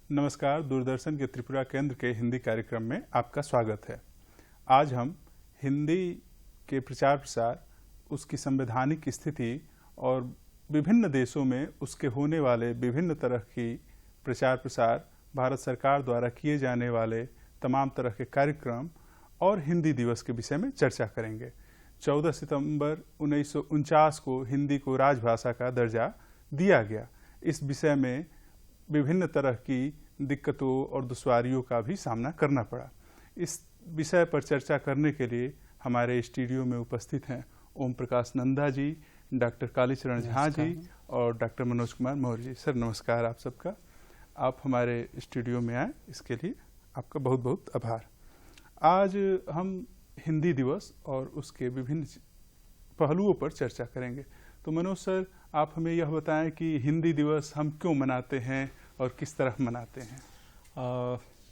नमस्कार, दूरदर्शन के त्रिपुरा केंद्र के हिंदी कार्यक्रम में आपका स्वागत है। आज हम हिंदी के प्रचार प्रसार, उसकी संवैधानिक स्थिति और विभिन्न देशों में उसके होने वाले विभिन्न तरह की प्रचार प्रसार, भारत सरकार द्वारा किए जाने वाले तमाम तरह के कार्यक्रम और हिंदी दिवस के विषय में चर्चा करेंगे। 14 सितंबर 1949 को हिंदी को राजभाषा का दर्जा दिया गया। इस विषय में विभिन्न तरह की दिक्कतों और दुश्वारियों का भी सामना करना पड़ा। इस विषय पर चर्चा करने के लिए हमारे स्टूडियो में उपस्थित हैं ओम प्रकाश नंदा जी, डॉक्टर कालीचरण झा जी और डॉक्टर मनोज कुमार मौर्य जी। सर नमस्कार आप सबका। आप हमारे स्टूडियो में आए, इसके लिए आपका बहुत बहुत आभार। आज हम हिंदी दिवस और उसके विभिन्न पहलुओं पर चर्चा करेंगे। तो मनोज सर, आप हमें यह बताएं कि हिंदी दिवस हम क्यों मनाते हैं और किस तरह मनाते हैं।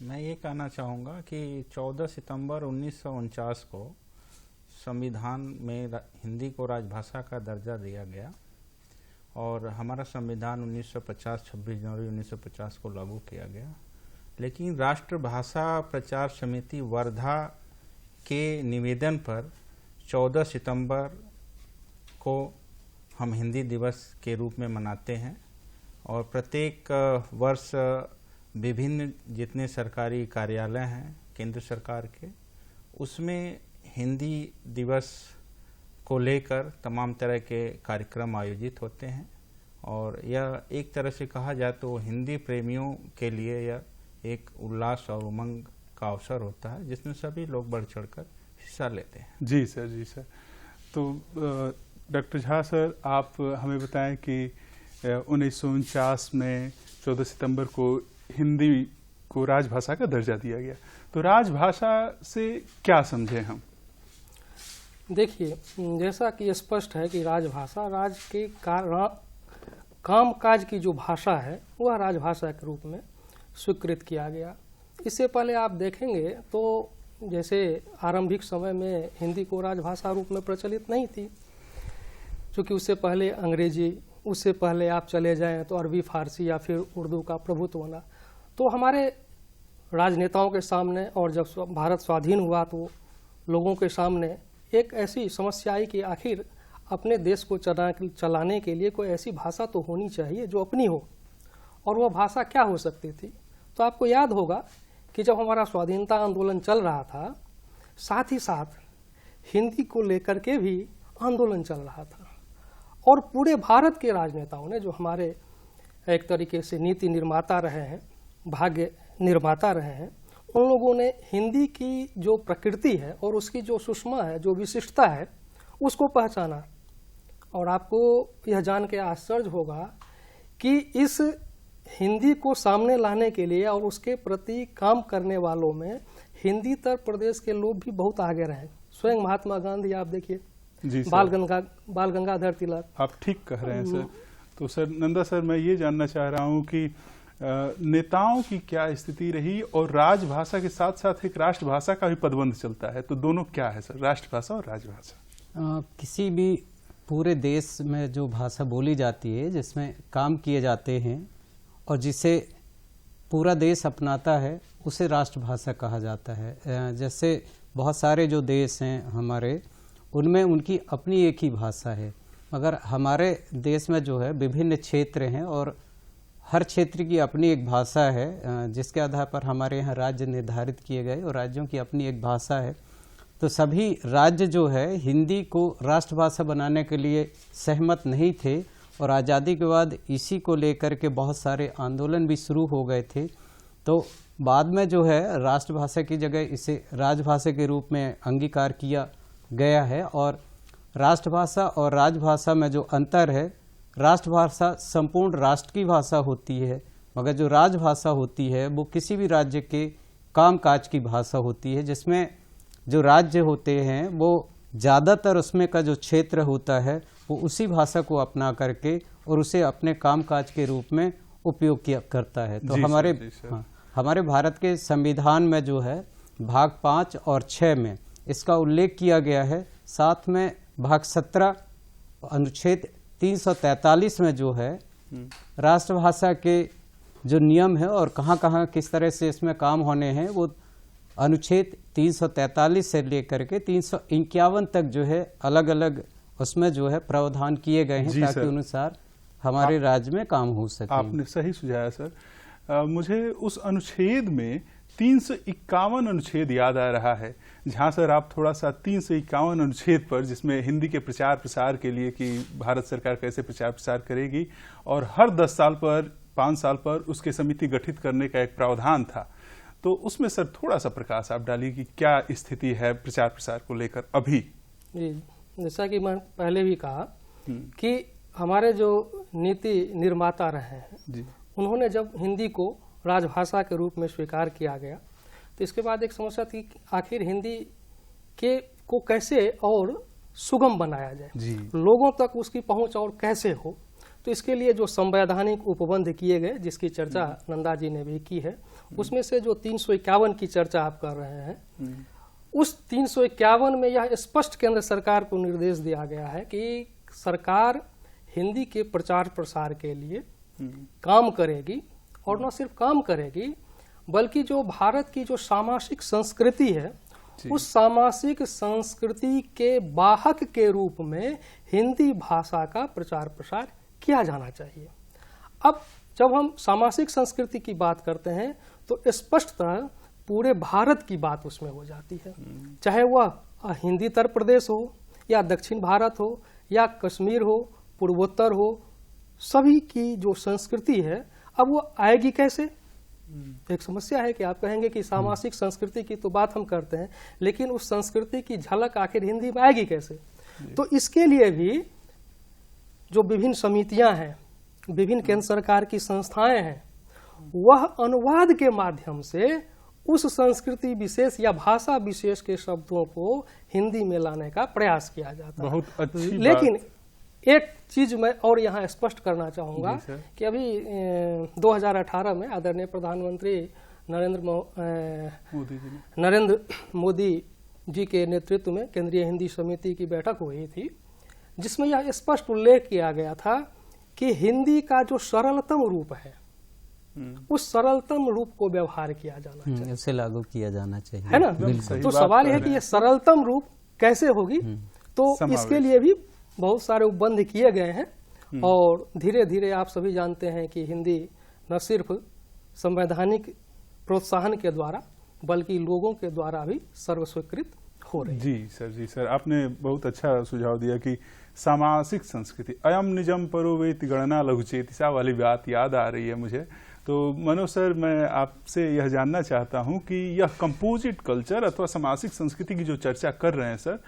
मैं ये कहना चाहूँगा कि 14 सितंबर 1949 को संविधान में हिंदी को राजभाषा का दर्जा दिया गया और हमारा संविधान 1950 26 जनवरी 1950 को लागू किया गया। लेकिन राष्ट्रभाषा प्रचार समिति वर्धा के निवेदन पर 14 सितंबर को हम हिंदी दिवस के रूप में मनाते हैं और प्रत्येक वर्ष विभिन्न जितने सरकारी कार्यालय हैं केंद्र सरकार के, उसमें हिंदी दिवस को लेकर तमाम तरह के कार्यक्रम आयोजित होते हैं और यह एक तरह से कहा जाए तो हिंदी प्रेमियों के लिए यह एक उल्लास और उमंग का अवसर होता है जिसमें सभी लोग बढ़ चढ़कर हिस्सा लेते हैं। जी सर, जी सर। तो डॉक्टर झा सर, आप हमें बताएं कि 1949 में 14 सितंबर को हिंदी को राजभाषा का दर्जा दिया गया। तो राजभाषा से क्या समझें हम? देखिए, जैसा कि स्पष्ट है कि राजभाषा राज के काम काज की जो भाषा है वह राजभाषा के रूप में स्वीकृत किया गया। इससे पहले आप देखेंगे तो जैसे आरंभिक समय में हिंदी को राजभाषा रूप में प्रचलित नहीं थी, क्योंकि उससे पहले अंग्रेजी, उससे पहले आप चले जाएं तो अरबी, फारसी या फिर उर्दू का प्रभुत्व होना। तो हमारे राजनेताओं के सामने और जब भारत स्वाधीन हुआ तो लोगों के सामने एक ऐसी समस्या आई कि आखिर अपने देश को चलाने के लिए कोई ऐसी भाषा तो होनी चाहिए जो अपनी हो, और वह भाषा क्या हो सकती थी। तो आपको याद होगा कि जब हमारा स्वाधीनता आंदोलन चल रहा था, साथ ही साथ हिंदी को लेकर के भी आंदोलन चल रहा था और पूरे भारत के राजनेताओं ने, जो हमारे एक तरीके से नीति निर्माता रहे हैं, भाग्य निर्माता रहे हैं, उन लोगों ने हिंदी की जो प्रकृति है और उसकी जो सुषमा है, जो विशिष्टता है, उसको पहचाना। और आपको यह जान के आश्चर्य होगा कि इस हिंदी को सामने लाने के लिए और उसके प्रति काम करने वालों में हिंदीतर प्रदेश के लोग भी बहुत आगे रहे। स्वयं महात्मा गांधी आप देखिए, बाल गंगाधर तिलक। आप ठीक कह रहे हैं सर। तो सर नंदा सर, मैं ये जानना चाह रहा हूँ कि नेताओं की क्या स्थिति रही और राजभाषा के साथ साथ एक राष्ट्रभाषा का भी पदबंध चलता है, तो दोनों क्या है सर, राष्ट्रभाषा और राजभाषा? किसी भी पूरे देश में जो भाषा बोली जाती है, जिसमें काम किए जाते हैं और जिसे पूरा देश अपनाता है, उसे राष्ट्रभाषा कहा जाता है। जैसे बहुत सारे जो देश हैं हमारे, उनमें उनकी अपनी एक ही भाषा है, मगर हमारे देश में जो है विभिन्न क्षेत्र हैं और हर क्षेत्र की अपनी एक भाषा है, जिसके आधार पर हमारे यहाँ राज्य निर्धारित किए गए और राज्यों की अपनी एक भाषा है। तो सभी राज्य जो है हिंदी को राष्ट्रभाषा बनाने के लिए सहमत नहीं थे और आज़ादी के बाद इसी को लेकर के बहुत सारे आंदोलन भी शुरू हो गए थे। तो बाद में जो है राष्ट्रभाषा की जगह इसे राजभाषा के रूप में अंगीकार किया गया है। और राष्ट्रभाषा और राजभाषा में जो अंतर है, राष्ट्रभाषा संपूर्ण राष्ट्र की भाषा होती है, मगर जो राजभाषा होती है वो किसी भी राज्य के कामकाज की भाषा होती है, जिसमें जो राज्य होते हैं वो ज़्यादातर उसमें का जो क्षेत्र होता है वो उसी भाषा को अपना करके और उसे अपने कामकाज के रूप में उपयोग किया करता है। तो हमारे भारत के संविधान में जो है भाग 5 और 6 में इसका उल्लेख किया गया है। साथ में भाग 17 अनुच्छेद 343 में जो है राष्ट्रभाषा के जो नियम है और कहाँ किस तरह से इसमें काम होने हैं, वो अनुच्छेद 343 से लेकर के 351 तक जो है अलग अलग उसमें जो है प्रावधान किए गए हैं, ताकि अनुसार हमारे राज्य में काम हो सके। आपने सही सुझाया सर। मुझे उस अनुच्छेद में 351 अनुच्छेद याद आ रहा है, जहां सर आप थोड़ा सा 351 अनुच्छेद पर, जिसमें हिंदी के प्रचार प्रसार के लिए कि भारत सरकार कैसे प्रचार प्रसार करेगी और हर 10 साल पर 5 साल पर उसके समिति गठित करने का एक प्रावधान था, तो उसमें सर थोड़ा सा प्रकाश आप डालिए कि क्या स्थिति है प्रचार प्रसार को लेकर अभी। जी, जैसा कि मैं पहले भी कहा कि हमारे जो नीति निर्माता रहे हैं जी, उन्होंने जब हिंदी को राजभाषा के रूप में स्वीकार किया गया, तो इसके बाद एक समस्या थी कि आखिर हिंदी को कैसे और सुगम बनाया जाए, लोगों तक उसकी पहुंच और कैसे हो। तो इसके लिए जो संवैधानिक उपबंध किए गए, जिसकी चर्चा नंदा जी ने भी की है, उसमें से जो 351 की चर्चा आप कर रहे हैं, उस 351 में यह स्पष्ट केंद्र सरकार को निर्देश दिया गया है कि सरकार हिंदी के प्रचार प्रसार के लिए काम करेगी, और न सिर्फ काम करेगी बल्कि जो भारत की जो सामाजिक संस्कृति है, उस सामाजिक संस्कृति के वाहक के रूप में हिंदी भाषा का प्रचार प्रसार किया जाना चाहिए। अब जब हम सामाजिक संस्कृति की बात करते हैं तो स्पष्टतः पूरे भारत की बात उसमें हो जाती है, चाहे वह हिंदीतर प्रदेश हो या दक्षिण भारत हो या कश्मीर हो, पूर्वोत्तर हो, सभी की जो संस्कृति है, अब वो आएगी कैसे? एक समस्या है कि आप कहेंगे कि सामाजिक संस्कृति की तो बात हम करते हैं, लेकिन उस संस्कृति की झलक आखिर हिंदी में आएगी कैसे? तो इसके लिए भी जो विभिन्न समितियां हैं, विभिन्न केंद्र सरकार की संस्थाएं हैं, वह अनुवाद के माध्यम से उस संस्कृति विशेष या भाषा विशेष के शब्दों को हिंदी में लाने का प्रयास किया जाता है। बहुत अच्छी लेकिन एक चीज मैं और यहाँ स्पष्ट करना चाहूंगा कि अभी 2018 में आदरणीय प्रधानमंत्री नरेंद्र मोदी जी के नेतृत्व में केंद्रीय हिंदी समिति की बैठक हुई थी, जिसमें यह स्पष्ट उल्लेख किया गया था कि हिंदी का जो सरलतम रूप है, उस सरलतम रूप को व्यवहार किया जाना चाहिए, उसे लागू किया जाना चाहिए, है ना? तो सवाल यह है कि यह सरलतम रूप कैसे होगी? तो इसके लिए भी बहुत सारे उपबंध किए गए हैं, और धीरे धीरे आप सभी जानते हैं कि हिंदी न सिर्फ संवैधानिक प्रोत्साहन के द्वारा बल्कि लोगों के द्वारा भी सर्वस्वीकृत हो रही है। जी सर, आपने बहुत अच्छा सुझाव दिया कि सामाजिक संस्कृति अयम निजम परोवेति गणना लघुचेतिसा वाली बात याद आ रही है मुझे। तो मनोज सर, मैं आपसे यह जानना चाहता हूं कि यह कंपोजिट कल्चर अथवा सामाजिक संस्कृति की जो चर्चा कर रहे हैं सर,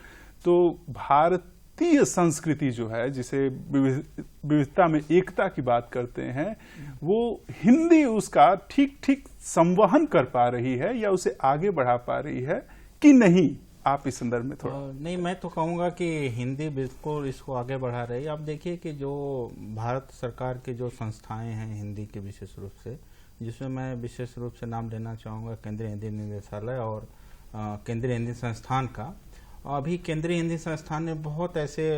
तो भारतीय संस्कृति जो है, जिसे विविधता में एकता की बात करते हैं, वो हिंदी उसका ठीक ठीक संवहन कर पा रही है या उसे आगे बढ़ा पा रही है कि नहीं? आप इस संदर्भ में थोड़ा। नहीं, मैं तो कहूँगा कि हिंदी बिल्कुल इसको आगे बढ़ा रही है। आप देखिए कि जो भारत सरकार की जो संस्थाएं हैं हिंदी के विशेष रूप से, जिसमें मैं विशेष रूप से नाम लेना चाहूँगा केंद्रीय हिंदी निदेशालय और केंद्रीय हिंदी संस्थान का। अभी केंद्रीय हिंदी संस्थान ने बहुत ऐसे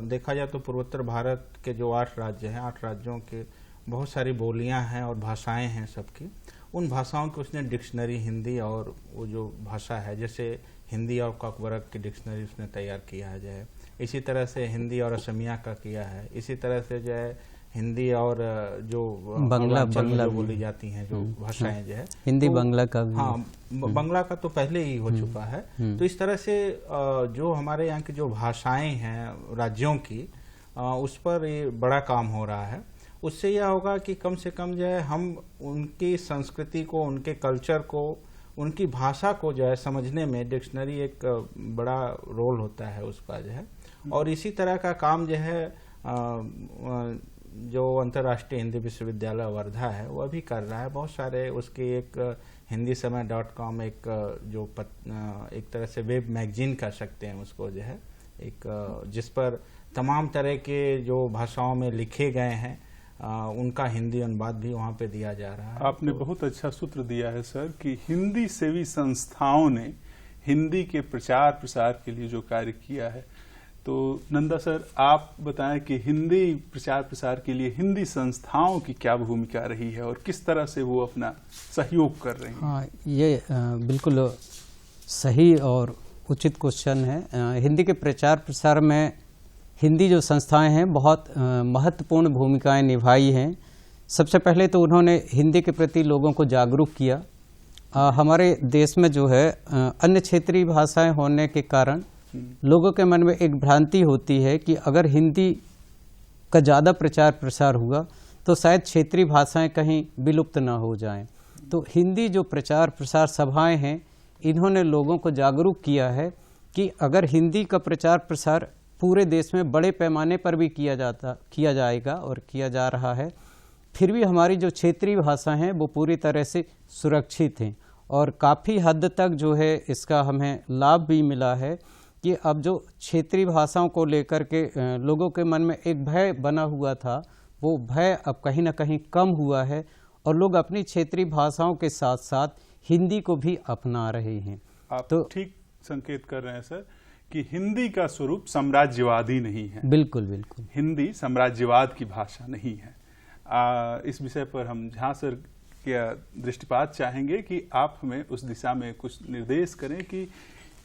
देखा जाए तो पूर्वोत्तर भारत के जो 8 राज्य हैं, 8 राज्यों के बहुत सारी बोलियाँ हैं और भाषाएँ हैं सबकी। उन भाषाओं की उसने डिक्शनरी हिंदी और वो जो भाषा है, जैसे हिंदी और ककबरक की डिक्शनरी उसने तैयार किया है, जो है इसी तरह से हिंदी और असमिया का किया है, इसी तरह से जो है हिंदी और जो बंगला जो बोली जाती हैं जो भाषाएं जो है हिंदी तो, बंगला का भी, हाँ बंगला का तो पहले ही हो चुका है। तो इस तरह से जो हमारे यहाँ की जो भाषाएं हैं राज्यों की, उस पर ये बड़ा काम हो रहा है। उससे यह होगा कि कम से कम जो है हम उनकी संस्कृति को, उनके कल्चर को, उनकी भाषा को जो है समझने में डिक्शनरी एक बड़ा रोल होता है उसका जो है। और इसी तरह का काम जो है जो अंतर्राष्ट्रीय हिंदी विश्वविद्यालय वर्धा है वह भी कर रहा है। बहुत सारे उसके एक hindisama.com एक जो एक तरह से वेब मैगजीन कह सकते हैं उसको जो है, एक जिस पर तमाम तरह के जो भाषाओं में लिखे गए हैं उनका हिंदी अनुवाद भी वहाँ पे दिया जा रहा है। आपने बहुत अच्छा सूत्र दिया है सर कि हिंदी सेवी संस्थाओं ने हिंदी के प्रचार प्रसार के लिए जो कार्य किया है, तो नंदा सर, आप बताएं कि हिंदी प्रचार प्रसार के लिए हिंदी संस्थाओं की क्या भूमिका रही है और किस तरह से वो अपना सहयोग कर रही हैं? हाँ, ये बिल्कुल सही और उचित क्वेश्चन है। हिंदी के प्रचार प्रसार में हिंदी जो संस्थाएं हैं बहुत महत्वपूर्ण भूमिकाएं निभाई हैं। सबसे पहले तो उन्होंने हिंदी के प्रति लोगों को जागरूक किया। हमारे देश में जो है अन्य क्षेत्रीय भाषाएं होने के कारण लोगों के मन में एक भ्रांति होती है कि अगर हिंदी का ज़्यादा प्रचार प्रसार हुआ तो शायद क्षेत्रीय भाषाएं कहीं विलुप्त ना हो जाएं। तो हिंदी जो प्रचार प्रसार सभाएं हैं, इन्होंने लोगों को जागरूक किया है कि अगर हिंदी का प्रचार प्रसार पूरे देश में बड़े पैमाने पर भी किया जाएगा और किया जा रहा है, फिर भी हमारी जो क्षेत्रीय भाषा हैं वो पूरी तरह से सुरक्षित हैं। और काफ़ी हद तक जो है इसका हमें लाभ भी मिला है कि अब जो क्षेत्रीय भाषाओं को लेकर के लोगों के मन में एक भय बना हुआ था, वो भय अब कहीं ना कहीं कम हुआ है और लोग अपनी क्षेत्रीय भाषाओं के साथ साथ हिंदी को भी अपना रहे हैं। आप तो ठीक संकेत कर रहे हैं सर कि हिंदी का स्वरूप साम्राज्यवादी नहीं है। बिल्कुल बिल्कुल, हिंदी साम्राज्यवाद की भाषा नहीं है। इस विषय पर हम झा सर का दृष्टिपात चाहेंगे कि आप हमें उस दिशा में कुछ निर्देश करें कि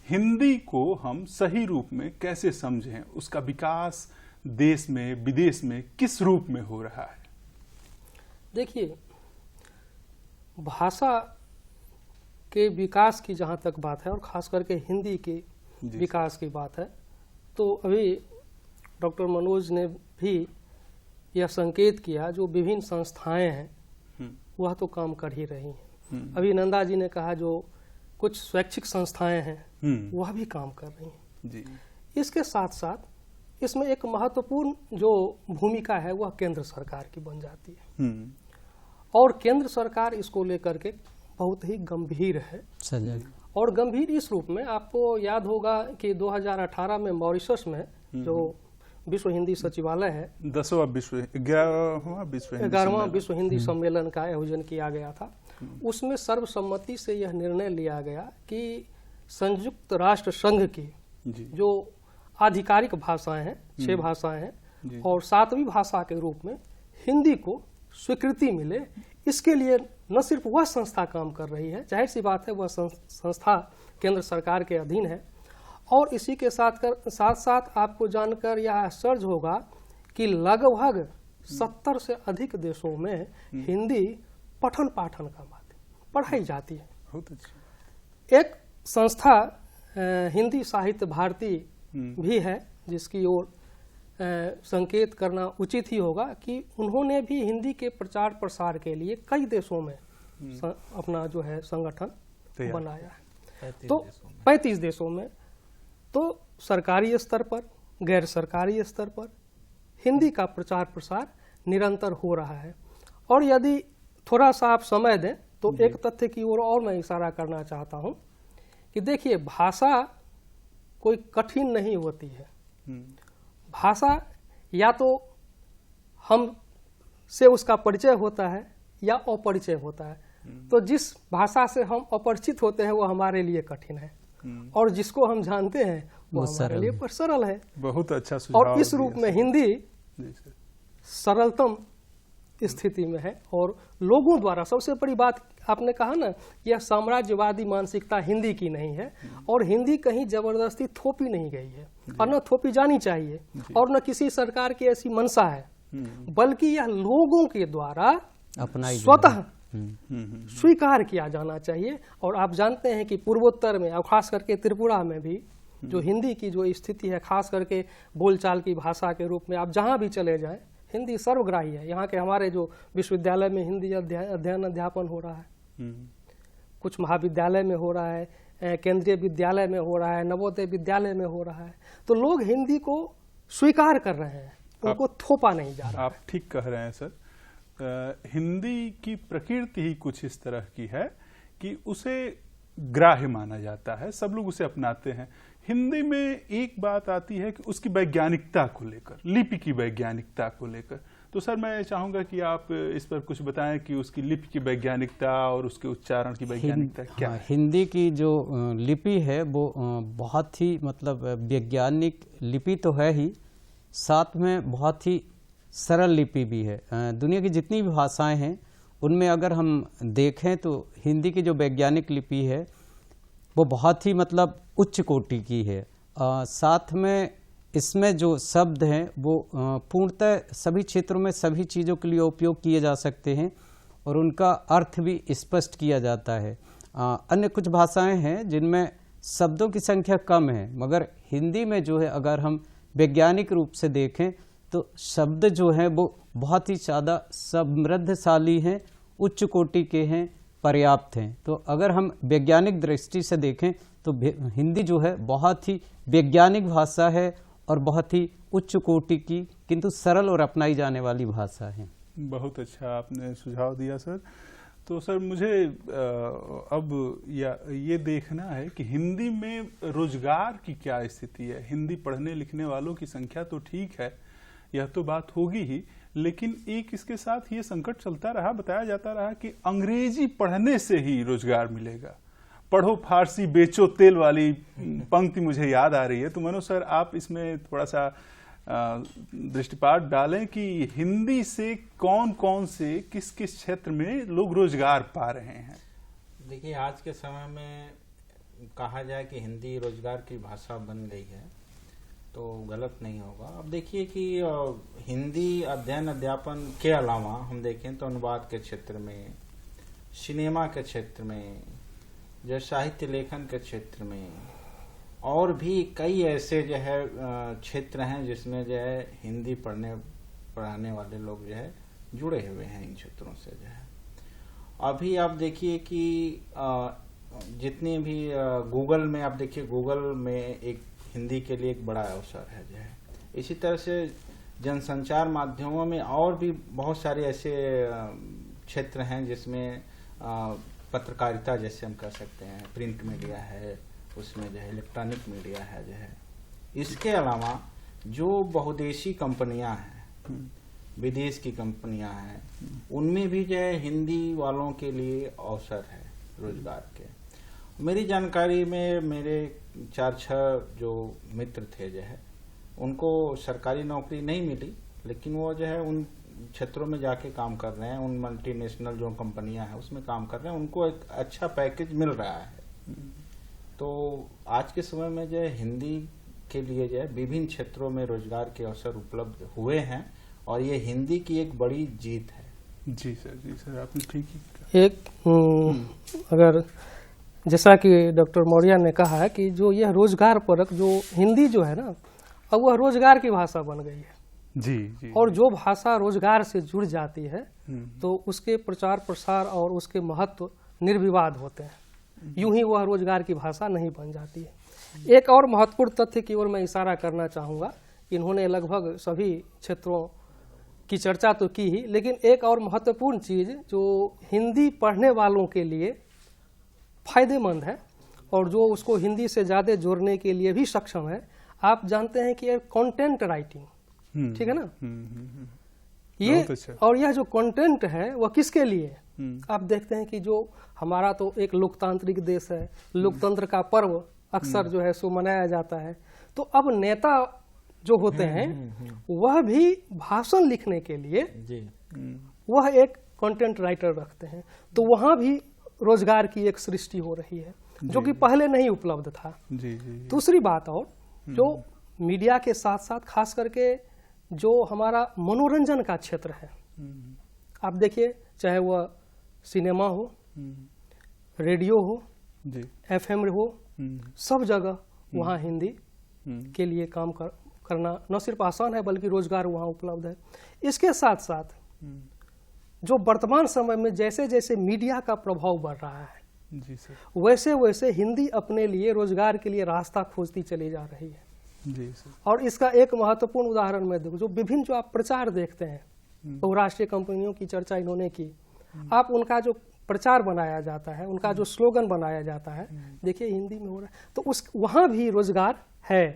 हिंदी को हम सही रूप में कैसे समझें, उसका विकास देश में विदेश में किस रूप में हो रहा है। देखिए, भाषा के विकास की जहाँ तक बात है और खास करके हिंदी के विकास की बात है, तो अभी डॉक्टर मनोज ने भी यह संकेत किया, जो विभिन्न संस्थाएं हैं वह तो काम कर ही रही हैं। अभी नंदा जी ने कहा जो कुछ स्वैच्छिक संस्थाएं हैं वह भी काम कर रही हैं जी। इसके साथ साथ इसमें एक महत्वपूर्ण जो भूमिका है वह केंद्र सरकार की बन जाती है और केंद्र सरकार इसको लेकर के बहुत ही गंभीर है। और गंभीर इस रूप में, आपको याद होगा कि 2018 में मॉरिशस में जो विश्व हिंदी सचिवालय है, 11वां विश्व हिंदी सम्मेलन का आयोजन किया गया था। उसमें सर्वसम्मति से यह निर्णय लिया गया कि संयुक्त राष्ट्र संघ की जो आधिकारिक भाषाएं हैं, 6 भाषाएं हैं, और 7वीं भाषा के रूप में हिंदी को स्वीकृति मिले, इसके लिए न सिर्फ वह संस्था काम कर रही है, जाहिर सी बात है वह संस्था केंद्र सरकार के अधीन है, और इसी के साथ आपको जानकर यह आश्चर्य होगा कि लगभग 70 से अधिक देशों में हिंदी पठन पाठन का माध्यम पढ़ाई जाती है। बहुत अच्छा। एक संस्था हिंदी साहित्य भारती भी है, जिसकी ओर संकेत करना उचित ही होगा कि उन्होंने भी हिंदी के प्रचार प्रसार के लिए कई देशों में अपना जो है संगठन बनाया है। तो 35 देशों में, तो सरकारी स्तर पर, गैर सरकारी स्तर पर हिंदी का प्रचार प्रसार निरंतर हो रहा है। और यदि थोड़ा सा आप समय दें तो एक तथ्य की ओर और मैं इशारा करना चाहता हूं कि देखिए, भाषा कोई कठिन नहीं होती है। भाषा या तो हम से उसका परिचय होता है या अपरिचय होता है। तो जिस भाषा से हम अपरिचित होते हैं वो हमारे लिए कठिन है, और जिसको हम जानते हैं वो हमारे लिए पर सरल है। बहुत अच्छा सुझाव। और इस रूप में हिंदी सरलतम स्थिति में है, और लोगों द्वारा, सबसे बड़ी बात आपने कहा ना, यह साम्राज्यवादी मानसिकता हिंदी की नहीं है, और हिंदी कहीं जबरदस्ती थोपी नहीं गई है, और न थोपी जानी चाहिए, और न किसी सरकार की ऐसी मंशा है, बल्कि यह लोगों के द्वारा स्वतः स्वीकार किया जाना चाहिए। और आप जानते हैं कि पूर्वोत्तर में और खास करके त्रिपुरा में भी जो हिंदी की जो स्थिति है, खास करके बोलचाल की भाषा के रूप में आप जहां भी चले जाएं, हिंदी सर्वग्राही है। यहाँ के हमारे जो विश्वविद्यालय में हिंदी अध्ययन अध्यापन हो रहा है, कुछ महाविद्यालय में हो रहा है, केंद्रीय विद्यालय में हो रहा है, नवोदय विद्यालय में हो रहा है, तो लोग हिंदी को स्वीकार कर रहे हैं, उनको थोपा नहीं जा रहा। आप ठीक कह रहे हैं सर। हिंदी की प्रकृति ही कुछ इस तरह की है कि उसे ग्राह्य माना जाता है, सब लोग उसे अपनाते हैं। हिंदी में एक बात आती है कि उसकी वैज्ञानिकता को लेकर, लिपि की वैज्ञानिकता को लेकर, तो तो सर मैं चाहूँगा कि आप इस पर कुछ बताएं कि उसकी लिपि की वैज्ञानिकता और उसके उच्चारण की वैज्ञानिकता क्या है? हिंदी की जो लिपि है वो बहुत ही मतलब वैज्ञानिक लिपि तो है ही, साथ में बहुत ही सरल लिपि भी है। दुनिया की जितनी भी भाषाएं हैं उनमें अगर हम देखें तो हिंदी की जो वैज्ञानिक लिपि है वो बहुत ही मतलब उच्च कोटि की है। साथ में इसमें जो शब्द हैं वो पूर्णतः सभी क्षेत्रों में सभी चीज़ों के लिए उपयोग किए जा सकते हैं और उनका अर्थ भी स्पष्ट किया जाता है। अन्य कुछ भाषाएं हैं जिनमें शब्दों की संख्या कम है, मगर हिंदी में जो है अगर हम वैज्ञानिक रूप से देखें तो शब्द जो हैं वो बहुत ही ज़्यादा समृद्धशाली हैं, उच्च कोटि के हैं, पर्याप्त हैं। तो अगर हम वैज्ञानिक दृष्टि से देखें तो हिंदी जो है बहुत ही वैज्ञानिक भाषा है और बहुत ही उच्च कोटि की किंतु सरल और अपनाई जाने वाली भाषा है। बहुत अच्छा आपने सुझाव दिया सर। तो सर मुझे अब ये देखना है कि हिंदी में रोजगार की क्या स्थिति है। हिंदी पढ़ने लिखने वालों की संख्या तो ठीक है, यह तो बात होगी ही, लेकिन एक इसके साथ ये संकट चलता रहा, बताया जाता रहा कि अंग्रेजी पढ़ने से ही रोजगार मिलेगा। पढ़ो फारसी बेचो तेल वाली पंक्ति मुझे याद आ रही है। तो मनोज सर आप इसमें थोड़ा सा दृष्टिपात डालें कि हिंदी से कौन कौन से किस किस क्षेत्र में लोग रोजगार पा रहे हैं। देखिए आज के समय में कहा जाए कि हिंदी रोजगार की भाषा बन गई है तो गलत नहीं होगा। अब देखिए कि हिंदी अध्ययन अध्यापन के अलावा हम देखें तो अनुवाद के क्षेत्र में, सिनेमा के क्षेत्र में, जो साहित्य लेखन के क्षेत्र में और भी कई ऐसे जो है क्षेत्र हैं जिसमें जो है हिंदी पढ़ाने वाले लोग जो है जुड़े हुए हैं इन क्षेत्रों से जो है। अभी आप देखिए कि जितनी भी गूगल में आप देखिए, गूगल में एक हिंदी के लिए एक बड़ा अवसर है जो है। इसी तरह से जनसंचार माध्यमों में और भी बहुत सारे ऐसे क्षेत्र हैं जिसमें पत्रकारिता जैसे हम कह सकते हैं, प्रिंट मीडिया है, उसमें जो है इलेक्ट्रॉनिक मीडिया है जो है। इसके अलावा जो बहुदेशी कंपनियां हैं, विदेश की कंपनियां हैं, उनमें भी जो है हिंदी वालों के लिए अवसर है रोजगार के। मेरी जानकारी में मेरे 4-6 जो मित्र थे जो है उनको सरकारी नौकरी नहीं मिली, लेकिन वो जो है उन क्षेत्रों में जाके काम कर रहे हैं, उन मल्टीनेशनल जो कंपनियां हैं उसमें काम कर रहे हैं, उनको एक अच्छा पैकेज मिल रहा है। तो आज के समय में जो है हिंदी के लिए जो है विभिन्न क्षेत्रों में रोजगार के अवसर उपलब्ध हुए हैं और ये हिंदी की एक बड़ी जीत है। जी सर आपने ठीक ही कहा। एक अगर जैसा कि डॉक्टर मौर्य ने कहा है कि जो यह रोजगार परक जो हिंदी जो है ना, अब वह रोजगार की भाषा बन गई है। जी। और जो भाषा रोजगार से जुड़ जाती है तो उसके प्रचार प्रसार और उसके महत्व निर्विवाद होते हैं। यूं ही वह रोजगार की भाषा नहीं बन जाती है। एक और महत्वपूर्ण तथ्य की ओर मैं इशारा करना चाहूँगा। इन्होंने लगभग सभी क्षेत्रों की चर्चा तो की ही, लेकिन एक और महत्वपूर्ण चीज़ जो हिंदी पढ़ने वालों के लिए फायदेमंद है और जो उसको हिंदी से ज़्यादा जोड़ने के लिए भी सक्षम है, आप जानते हैं कि कंटेंट राइटिंग, ठीक है ना। ये अच्छा। और यह जो कंटेंट है वह किसके लिए है? आप देखते हैं कि जो हमारा तो एक लोकतांत्रिक देश है, लोकतंत्र का पर्व अक्सर जो है सो मनाया जाता है। तो अब नेता जो होते हैं वह भी भाषण लिखने के लिए वह एक कंटेंट राइटर रखते हैं। तो वहाँ भी रोजगार की एक सृष्टि हो रही है जो कि पहले नहीं उपलब्ध था। दूसरी बात और जो मीडिया के साथ साथ खास करके जो हमारा मनोरंजन का क्षेत्र है, आप देखिए चाहे वह सिनेमा हो, रेडियो हो, FM हो, सब जगह वहाँ हिंदी के लिए काम करना न सिर्फ आसान है बल्कि रोजगार वहाँ उपलब्ध है। इसके साथ साथ जो वर्तमान समय में जैसे जैसे मीडिया का प्रभाव बढ़ रहा है, जी सर, वैसे वैसे हिंदी अपने लिए रोजगार के लिए रास्ता खोजती चली जा रही है। जी सर। और इसका एक महत्वपूर्ण उदाहरण मैं देखूं, जो विभिन्न जो आप प्रचार देखते हैं, बहुराष्ट्रीय कंपनियों की चर्चा इन्होंने की, आप उनका जो प्रचार बनाया जाता है, उनका जो स्लोगन बनाया जाता है, देखिए हिंदी में हो रहा है। तो उस वहाँ भी रोजगार है।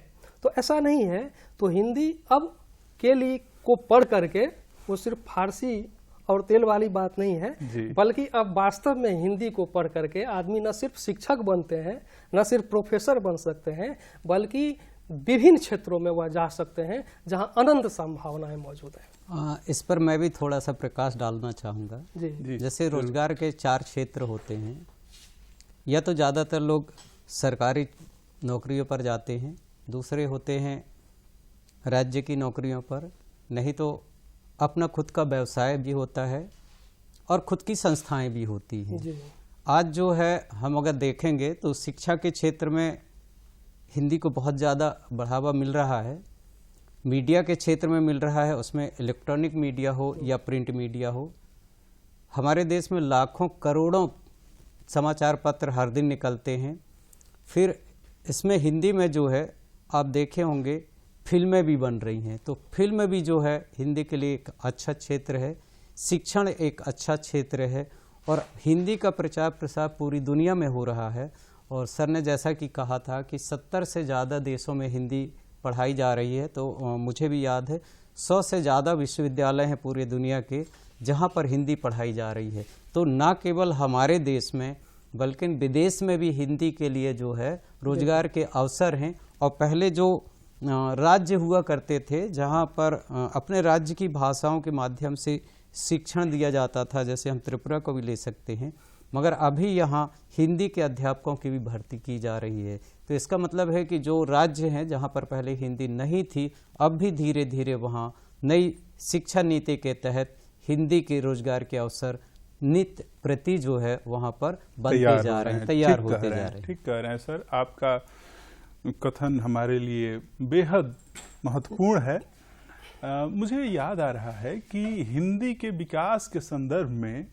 तो ऐसा नहीं है। तो हिंदी अब के लिए को पढ़ करके वो सिर्फ फारसी और तेल वाली बात नहीं जी। है, बल्कि अब वास्तव में हिंदी को पढ़ करके आदमी न सिर्फ शिक्षक बनते हैं, न सिर्फ प्रोफेसर बन सकते हैं, बल्कि विभिन्न क्षेत्रों में वह जा सकते हैं जहां अनंत संभावनाएं मौजूद हैं। इस पर मैं भी थोड़ा सा प्रकाश डालना चाहूँगा। जी जी जैसे रोजगार के 4 क्षेत्र होते हैं, या तो ज़्यादातर लोग सरकारी नौकरियों पर जाते हैं, दूसरे होते हैं राज्य की नौकरियों पर, नहीं तो अपना खुद का व्यवसाय भी होता है और खुद की संस्थाएं भी होती हैं। जी आज जो है हम अगर देखेंगे तो शिक्षा के क्षेत्र में हिंदी को बहुत ज़्यादा बढ़ावा मिल रहा है, मीडिया के क्षेत्र में मिल रहा है, उसमें इलेक्ट्रॉनिक मीडिया हो या प्रिंट मीडिया हो। हमारे देश में लाखों करोड़ों समाचार पत्र हर दिन निकलते हैं। फिर इसमें हिंदी में जो है आप देखे होंगे फिल्में भी बन रही हैं, तो फिल्म भी जो है हिंदी के लिए एक अच्छा क्षेत्र है, शिक्षण एक अच्छा क्षेत्र है और हिंदी का प्रचार प्रसार पूरी दुनिया में हो रहा है। और सर ने जैसा कि कहा था कि 70 से ज़्यादा देशों में हिंदी पढ़ाई जा रही है, तो मुझे भी याद है 100 से ज़्यादा विश्वविद्यालय हैं पूरे दुनिया के जहां पर हिंदी पढ़ाई जा रही है। तो ना केवल हमारे देश में बल्कि विदेश में भी हिंदी के लिए जो है रोजगार के अवसर हैं। और पहले जो राज्य हुआ करते थे जहां पर अपने राज्य की भाषाओं के माध्यम से शिक्षण दिया जाता था, जैसे हम त्रिपुरा को भी ले सकते हैं, मगर अभी यहाँ हिंदी के अध्यापकों की भी भर्ती की जा रही है। तो इसका मतलब है कि जो राज्य हैं जहाँ पर पहले हिंदी नहीं थी, अब भी धीरे धीरे वहाँ नई शिक्षा नीति के तहत हिंदी के रोजगार के अवसर नित्य प्रति जो है वहाँ पर बनते जा रहे हैं, तैयार होते जा रहे हैं। ठीक कह रहे हैं सर, आपका कथन हमारे लिए बेहद महत्वपूर्ण है। मुझे याद आ रहा है कि हिंदी के विकास के संदर्भ में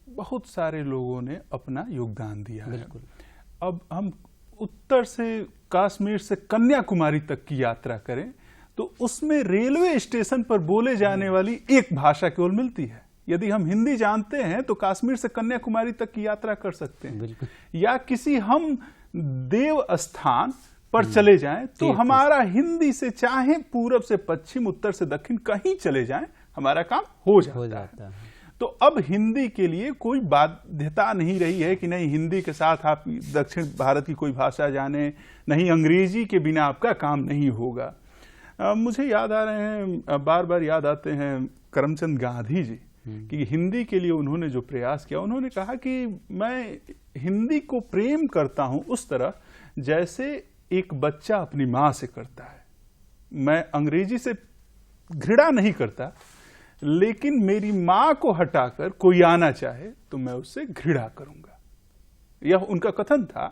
बहुत सारे लोगों ने अपना योगदान दिया है। अब हम उत्तर से कश्मीर से कन्याकुमारी तक की यात्रा करें तो उसमें रेलवे स्टेशन पर बोले जाने वाली एक भाषा केवल मिलती है। यदि हम हिंदी जानते हैं तो कश्मीर से कन्याकुमारी तक की यात्रा कर सकते हैं, या किसी हम देव स्थान पर चले जाएं तो हमारा हिंदी से चाहे पूरब से पश्चिम, उत्तर से दक्षिण कहीं चले जाएं, हमारा काम हो जाता है। तो अब हिंदी के लिए कोई बाध्यता नहीं रही है कि नहीं हिंदी के साथ आप दक्षिण भारत की कोई भाषा जाने, नहीं अंग्रेजी के बिना आपका काम नहीं होगा। मुझे याद आ रहे हैं, बार बार याद आते हैं करमचंद गांधी जी कि हिंदी के लिए उन्होंने जो प्रयास किया, उन्होंने कहा कि मैं हिंदी को प्रेम करता हूं उस तरह जैसे एक बच्चा अपनी माँ से करता है। मैं अंग्रेजी से घृणा नहीं करता, लेकिन मेरी माँ को हटाकर कोई आना चाहे तो मैं उससे घृणा करूंगा। यह उनका कथन था।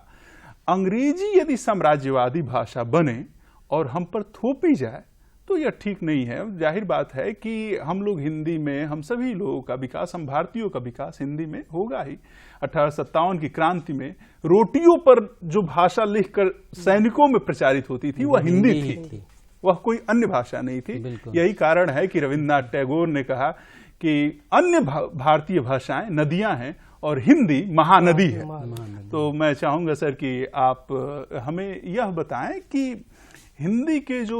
अंग्रेजी यदि साम्राज्यवादी भाषा बने और हम पर थोपी जाए तो यह ठीक नहीं है। जाहिर बात है कि हम लोग हिंदी में, हम सभी लोगों का विकास, हम भारतीयों का विकास हिंदी में होगा ही। 1857 की क्रांति में रोटियों पर जो भाषा लिखकर सैनिकों में प्रचारित होती थी वह हिंदी थी, वह कोई अन्य भाषा नहीं थी। यही कारण है कि रविन्द्रनाथ टैगोर ने कहा कि अन्य भारतीय भाषाएं नदियां हैं और हिंदी महानदी है। तो मैं चाहूंगा सर कि आप हमें यह बताएं कि हिंदी के जो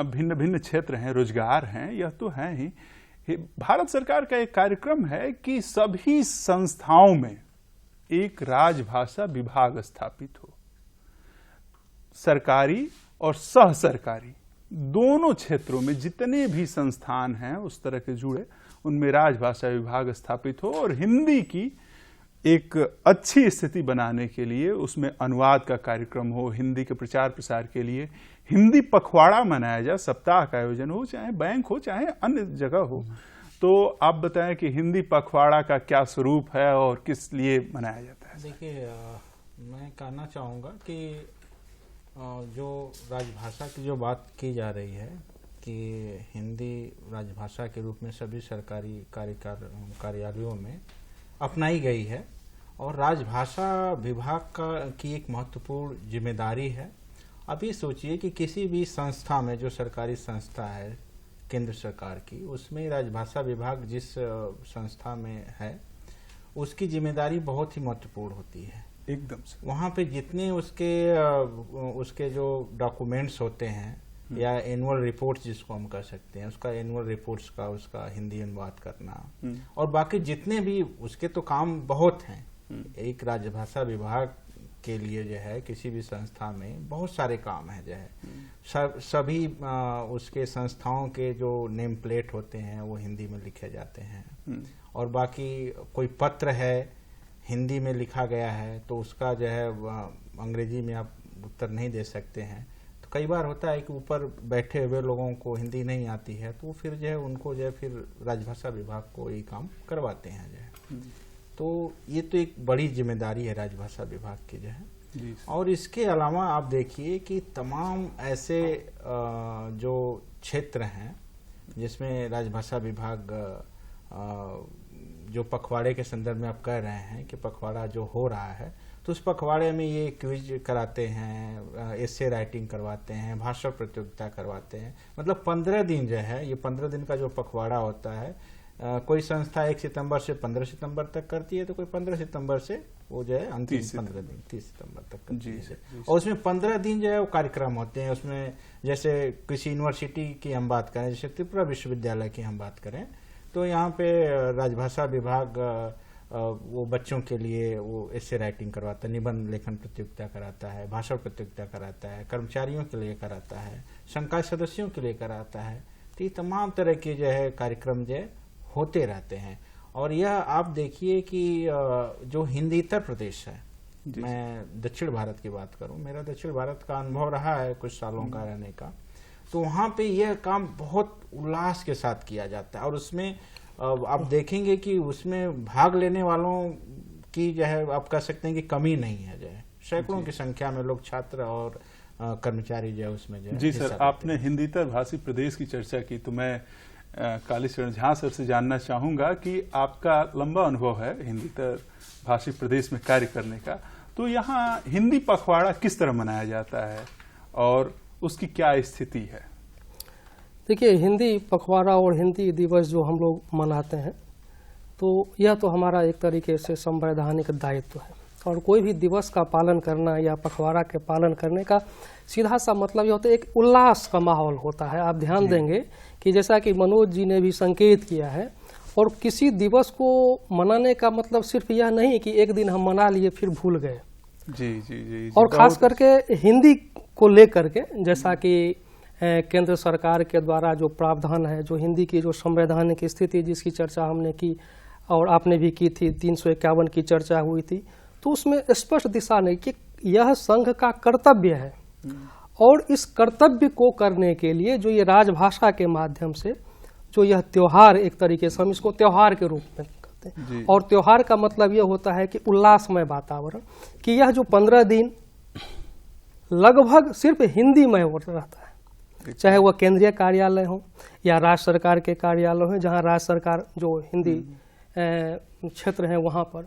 भिन्न भिन्न क्षेत्र हैं, रोजगार हैं, यह तो हैं ही। भारत सरकार का एक कार्यक्रम है कि सभी संस्थाओं में एक राजभाषा विभाग स्थापित हो। सरकारी और सह सरकारी दोनों क्षेत्रों में जितने भी संस्थान हैं उस तरह के जुड़े, उनमें राजभाषा विभाग स्थापित हो और हिंदी की एक अच्छी स्थिति बनाने के लिए उसमें अनुवाद का कार्यक्रम हो, हिंदी के प्रचार प्रसार के लिए हिंदी पखवाड़ा मनाया जाए, सप्ताह का आयोजन हो, चाहे बैंक हो चाहे अन्य जगह हो। तो आप बताएं कि हिंदी पखवाड़ा का क्या स्वरूप है और किस लिए मनाया जाता है? देखिए, मैं कहना चाहूँगा कि जो राजभाषा की जो बात की जा रही है कि हिंदी राजभाषा के रूप में सभी सरकारी कार्यालयों में अपनाई गई है और राजभाषा विभाग की एक महत्वपूर्ण जिम्मेदारी है। अभी सोचिए कि किसी भी संस्था में, जो सरकारी संस्था है केंद्र सरकार की, उसमें राजभाषा विभाग जिस संस्था में है उसकी जिम्मेदारी बहुत ही महत्वपूर्ण होती है। एकदम से वहाँ पे जितने उसके जो डॉक्यूमेंट्स होते हैं, या एनुअल रिपोर्ट्स जिसको हम कह सकते हैं, उसका एनुअल रिपोर्ट्स का उसका हिंदी अनुवाद करना, और बाकी जितने भी उसके तो काम बहुत हैं। एक राजभाषा विभाग के लिए जो है किसी भी संस्था में बहुत सारे काम है जो है। सभी उसके संस्थाओं के जो नेम प्लेट होते हैं वो हिंदी में लिखे जाते हैं, और बाकी कोई पत्र है हिंदी में लिखा गया है तो उसका जो है अंग्रेजी में आप उत्तर नहीं दे सकते हैं। तो कई बार होता है कि ऊपर बैठे हुए लोगों को हिंदी नहीं आती है तो फिर जो है उनको जो है फिर राजभाषा विभाग को ये काम करवाते हैं जो है। तो ये तो एक बड़ी जिम्मेदारी है राजभाषा विभाग की जो है। और इसके अलावा आप देखिए कि तमाम ऐसे जो क्षेत्र हैं जिसमें राजभाषा विभाग जो पखवाड़े के संदर्भ में आप कह रहे हैं कि पखवाड़ा जो हो रहा है तो उस पखवाड़े में ये क्विज कराते हैं, एसे राइटिंग करवाते हैं, भाषण प्रतियोगिता करवाते हैं। मतलब 15 दिन जो है, ये 15 दिन का जो पखवाड़ा होता है, कोई संस्था 1 सितंबर से 15 सितंबर तक करती है तो कोई 15 सितंबर से वो जो है अंतिम 15 दिन 30 सितंबर तक करती है। और उसमें 15 दिन जो है वो कार्यक्रम होते हैं। उसमें जैसे किसी यूनिवर्सिटी की हम बात करें, जैसे त्रिपुरा विश्वविद्यालय की हम बात करें, तो यहाँ पे राजभाषा विभाग वो बच्चों के लिए वो एसे राइटिंग करवाता है, निबंध लेखन प्रतियोगिता कराता है, भाषण प्रतियोगिता कराता है, कर्मचारियों के लिए कराता है, संकाय सदस्यों के लिए कराता है। तो ये तमाम तरह के जो है कार्यक्रम जो होते रहते हैं। और यह आप देखिए कि जो हिंदीतर प्रदेश है, मैं दक्षिण भारत की बात करूं, मेरा दक्षिण भारत का अनुभव रहा है कुछ सालों का रहने का, तो वहाँ पे यह काम बहुत उल्लास के साथ किया जाता है। और उसमें आप देखेंगे कि उसमें भाग लेने वालों की जो है आप कह सकते हैं कि कमी नहीं है, जो है सैकड़ों की संख्या में लोग छात्र और कर्मचारी जो है उसमें जो है। जी सर, आपने हिंदीतर भाषी प्रदेश की चर्चा की तो मैं कालीचरण झा सर से जानना चाहूंगा कि आपका लंबा अनुभव है हिंदीतर भाषी प्रदेश में कार्य करने का, तो यहाँ हिंदी पखवाड़ा किस तरह मनाया जाता है और उसकी क्या स्थिति है? देखिए, हिंदी पखवाड़ा और हिंदी दिवस जो हम लोग मनाते हैं तो यह तो हमारा एक तरीके से संवैधानिक दायित्व है। और कोई भी दिवस का पालन करना या पखवाड़ा के पालन करने का सीधा सा मतलब ये होता है, एक उल्लास का माहौल होता है। आप ध्यान देंगे कि जैसा कि मनोज जी ने भी संकेत किया है, और किसी दिवस को मनाने का मतलब सिर्फ यह नहीं कि एक दिन हम मना लिए फिर भूल गए। जी जी जी, और खास करके हिंदी को लेकर के, जैसा कि केंद्र सरकार के द्वारा जो प्रावधान है, जो हिंदी की जो संवैधानिक स्थिति जिसकी चर्चा हमने की और आपने भी की थी, 351 की चर्चा हुई थी, तो उसमें स्पष्ट दिशा नहीं कि यह संघ का कर्तव्य है। और इस कर्तव्य को करने के लिए जो ये राजभाषा के माध्यम से जो यह त्योहार, एक तरीके से हम इसको त्योहार के रूप में करते हैं, और त्योहार का मतलब यह होता है कि उल्लासमय वातावरण, कि यह जो 15 दिन लगभग सिर्फ हिंदी में रहता है, चाहे वह केंद्रीय कार्यालय हो या राज्य सरकार के कार्यालय हो, जहां राज्य सरकार जो हिंदी क्षेत्र है वहां पर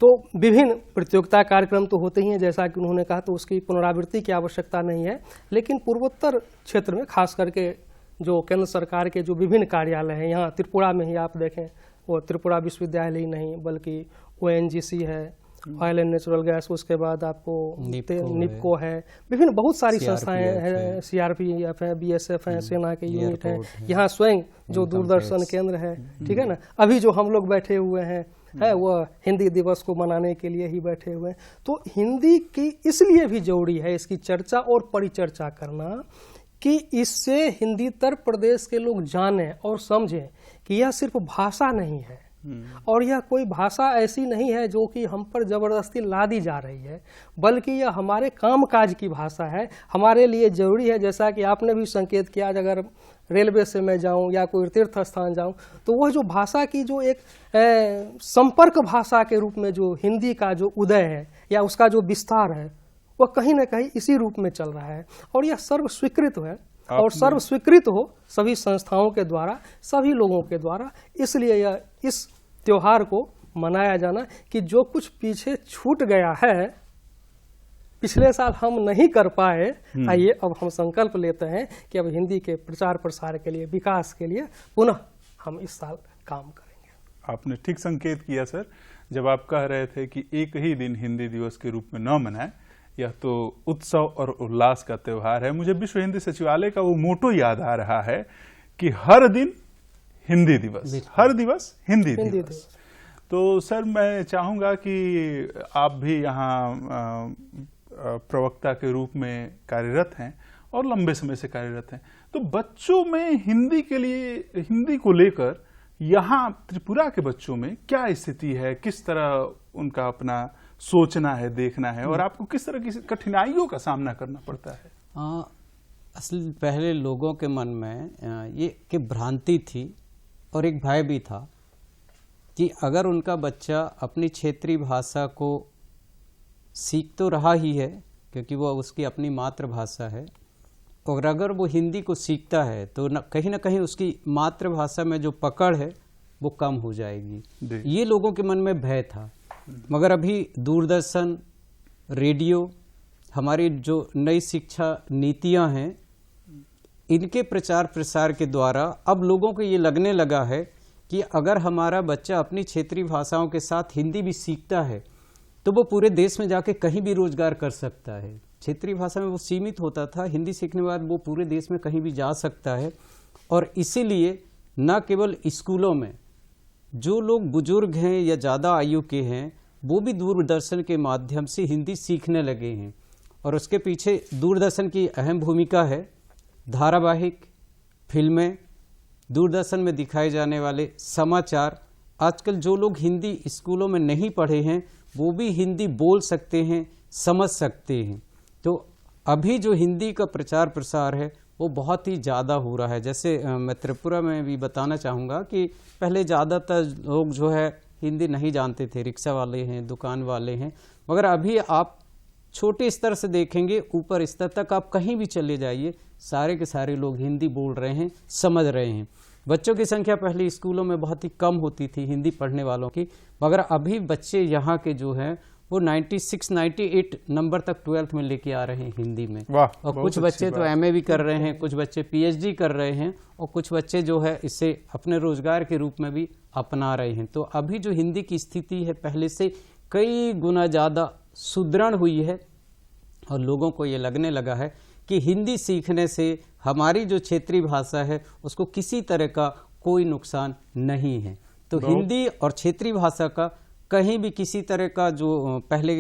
तो विभिन्न प्रतियोगिता कार्यक्रम तो होते ही हैं, जैसा कि उन्होंने कहा, तो उसकी पुनरावृत्ति की आवश्यकता नहीं है। लेकिन पूर्वोत्तर क्षेत्र में खास करके जो केंद्र सरकार के जो विभिन्न कार्यालय हैं, यहाँ त्रिपुरा में ही आप देखें, वो त्रिपुरा विश्वविद्यालय ही नहीं बल्कि ONGC है, ऑयल एंड नेचुरल गैस, उसके बाद आपको निपको है, विभिन्न बहुत सारी संस्थाएं हैं, CRPF है, BSF है, सेना के यूनिट है, यहाँ स्वयं जो दूरदर्शन केंद्र है, ठीक है ना। अभी जो हम लोग बैठे हुए हैं है वह हिंदी दिवस को मनाने के लिए ही बैठे हुए हैं। तो हिंदी की इसलिए भी जरूरी है इसकी चर्चा और परिचर्चा करना कि इससे हिंदीतर प्रदेश के लोग जानें और समझें कि यह सिर्फ भाषा नहीं है, और यह कोई भाषा ऐसी नहीं है जो कि हम पर जबरदस्ती लादी जा रही है, बल्कि यह हमारे कामकाज की भाषा है, हमारे लिए जरूरी है। जैसा कि आपने भी संकेत किया, अगर रेलवे से मैं जाऊं या कोई तीर्थ स्थान जाऊं तो वह जो भाषा की जो एक संपर्क भाषा के रूप में जो हिंदी का जो उदय है या उसका जो विस्तार है, वह कहीं ना कहीं इसी रूप में चल रहा है। और यह सर्व स्वीकृत है, और सर्व स्वीकृत हो सभी संस्थाओं के द्वारा, सभी लोगों के द्वारा। इसलिए यह इस त्योहार को मनाया जाना कि जो कुछ पीछे छूट गया है, पिछले साल हम नहीं कर पाए, आइए अब हम संकल्प लेते हैं कि अब हिंदी के प्रचार प्रसार के लिए, विकास के लिए पुनः हम इस साल काम करेंगे। आपने ठीक संकेत किया सर, जब आप कह रहे थे कि एक ही दिन हिंदी दिवस के रूप में न मनाएं, यह तो उत्सव और उल्लास का त्योहार है। मुझे विश्व हिंदी सचिवालय का वो मोटो याद आ रहा है कि हर दिन हिंदी दिवस, हर दिवस हिंदी दिवस। तो सर मैं चाहूँगा कि आप भी यहाँ प्रवक्ता के रूप में कार्यरत हैं और लंबे समय से कार्यरत हैं, तो बच्चों में हिंदी के लिए, हिंदी को लेकर यहाँ त्रिपुरा के बच्चों में क्या स्थिति है, किस तरह उनका अपना सोचना है, देखना है, और आपको किस तरह की कठिनाइयों का सामना करना पड़ता है? असल पहले लोगों के मन में ये कि भ्रांति थी और एक भय भी था कि अगर उनका बच्चा अपनी क्षेत्रीय भाषा को सीख तो रहा ही है क्योंकि वो उसकी अपनी मातृभाषा है, और अगर वो हिंदी को सीखता है तो कहीं ना कहीं उसकी मातृभाषा में जो पकड़ है वो कम हो जाएगी। ये लोगों के मन में भय था। मगर अभी दूरदर्शन, रेडियो, हमारी जो नई शिक्षा नीतियां हैं, इनके प्रचार प्रसार के द्वारा अब लोगों को ये लगने लगा है कि अगर हमारा बच्चा अपनी क्षेत्रीय भाषाओं के साथ हिंदी भी सीखता है तो वो पूरे देश में जाके कहीं भी रोजगार कर सकता है। क्षेत्रीय भाषा में वो सीमित होता था, हिंदी सीखने के बाद वो पूरे देश में कहीं भी जा सकता है। और इसीलिए न केवल स्कूलों में जो लोग बुजुर्ग हैं या ज़्यादा आयु के हैं वो भी दूरदर्शन के माध्यम से हिंदी सीखने लगे हैं, और उसके पीछे दूरदर्शन की अहम भूमिका है। धारावाहिक, फिल्में, दूरदर्शन में दिखाए जाने वाले समाचार, आजकल जो लोग हिंदी स्कूलों में नहीं पढ़े हैं वो भी हिंदी बोल सकते हैं, समझ सकते हैं। तो अभी जो हिंदी का प्रचार प्रसार है वो बहुत ही ज़्यादा हो रहा है। जैसे मैं त्रिपुरा में भी बताना चाहूँगा कि पहले ज़्यादातर लोग जो है हिंदी नहीं जानते थे, रिक्शा वाले हैं, दुकान वाले हैं, मगर अभी आप छोटे स्तर से देखेंगे, ऊपर स्तर तक आप कहीं भी चले जाइए, सारे के सारे लोग हिंदी बोल रहे हैं, समझ रहे हैं। बच्चों की संख्या पहले स्कूलों में बहुत ही कम होती थी हिंदी पढ़ने वालों की, मगर अभी बच्चे यहाँ के जो हैं वो 96-98 नंबर तक 12th में लेके आ रहे हैं हिंदी में। और कुछ बच्चे तो MA भी कर रहे हैं, कुछ बच्चे PhD कर रहे हैं, और कुछ बच्चे जो है इसे अपने रोजगार के रूप में भी अपना रहे हैं। तो अभी जो हिंदी की स्थिति है पहले से कई गुना ज़्यादा सुदृढ़ हुई है, और लोगों को ये लगने लगा है कि हिंदी सीखने से हमारी जो क्षेत्रीय भाषा है उसको किसी तरह का कोई नुकसान नहीं है। तो हिंदी और क्षेत्रीय भाषा का कहीं भी किसी तरह का जो पहले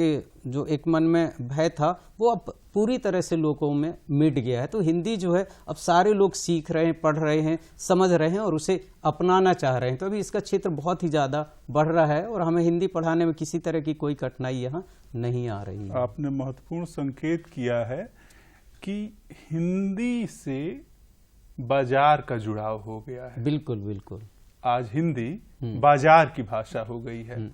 जो एक मन में भय था वो अब पूरी तरह से लोगों में मिट गया है। तो हिंदी जो है अब सारे लोग सीख रहे हैं, पढ़ रहे हैं, समझ रहे हैं और उसे अपनाना चाह रहे हैं। तो अभी इसका क्षेत्र बहुत ही ज़्यादा बढ़ रहा है और हमें हिंदी पढ़ाने में किसी तरह की कोई कठिनाई यहाँ नहीं आ रही है। आपने महत्वपूर्ण संकेत किया है कि हिंदी से बाजार का जुड़ाव हो गया है। बिल्कुल बिल्कुल, आज हिंदी बाजार की भाषा हो गई है।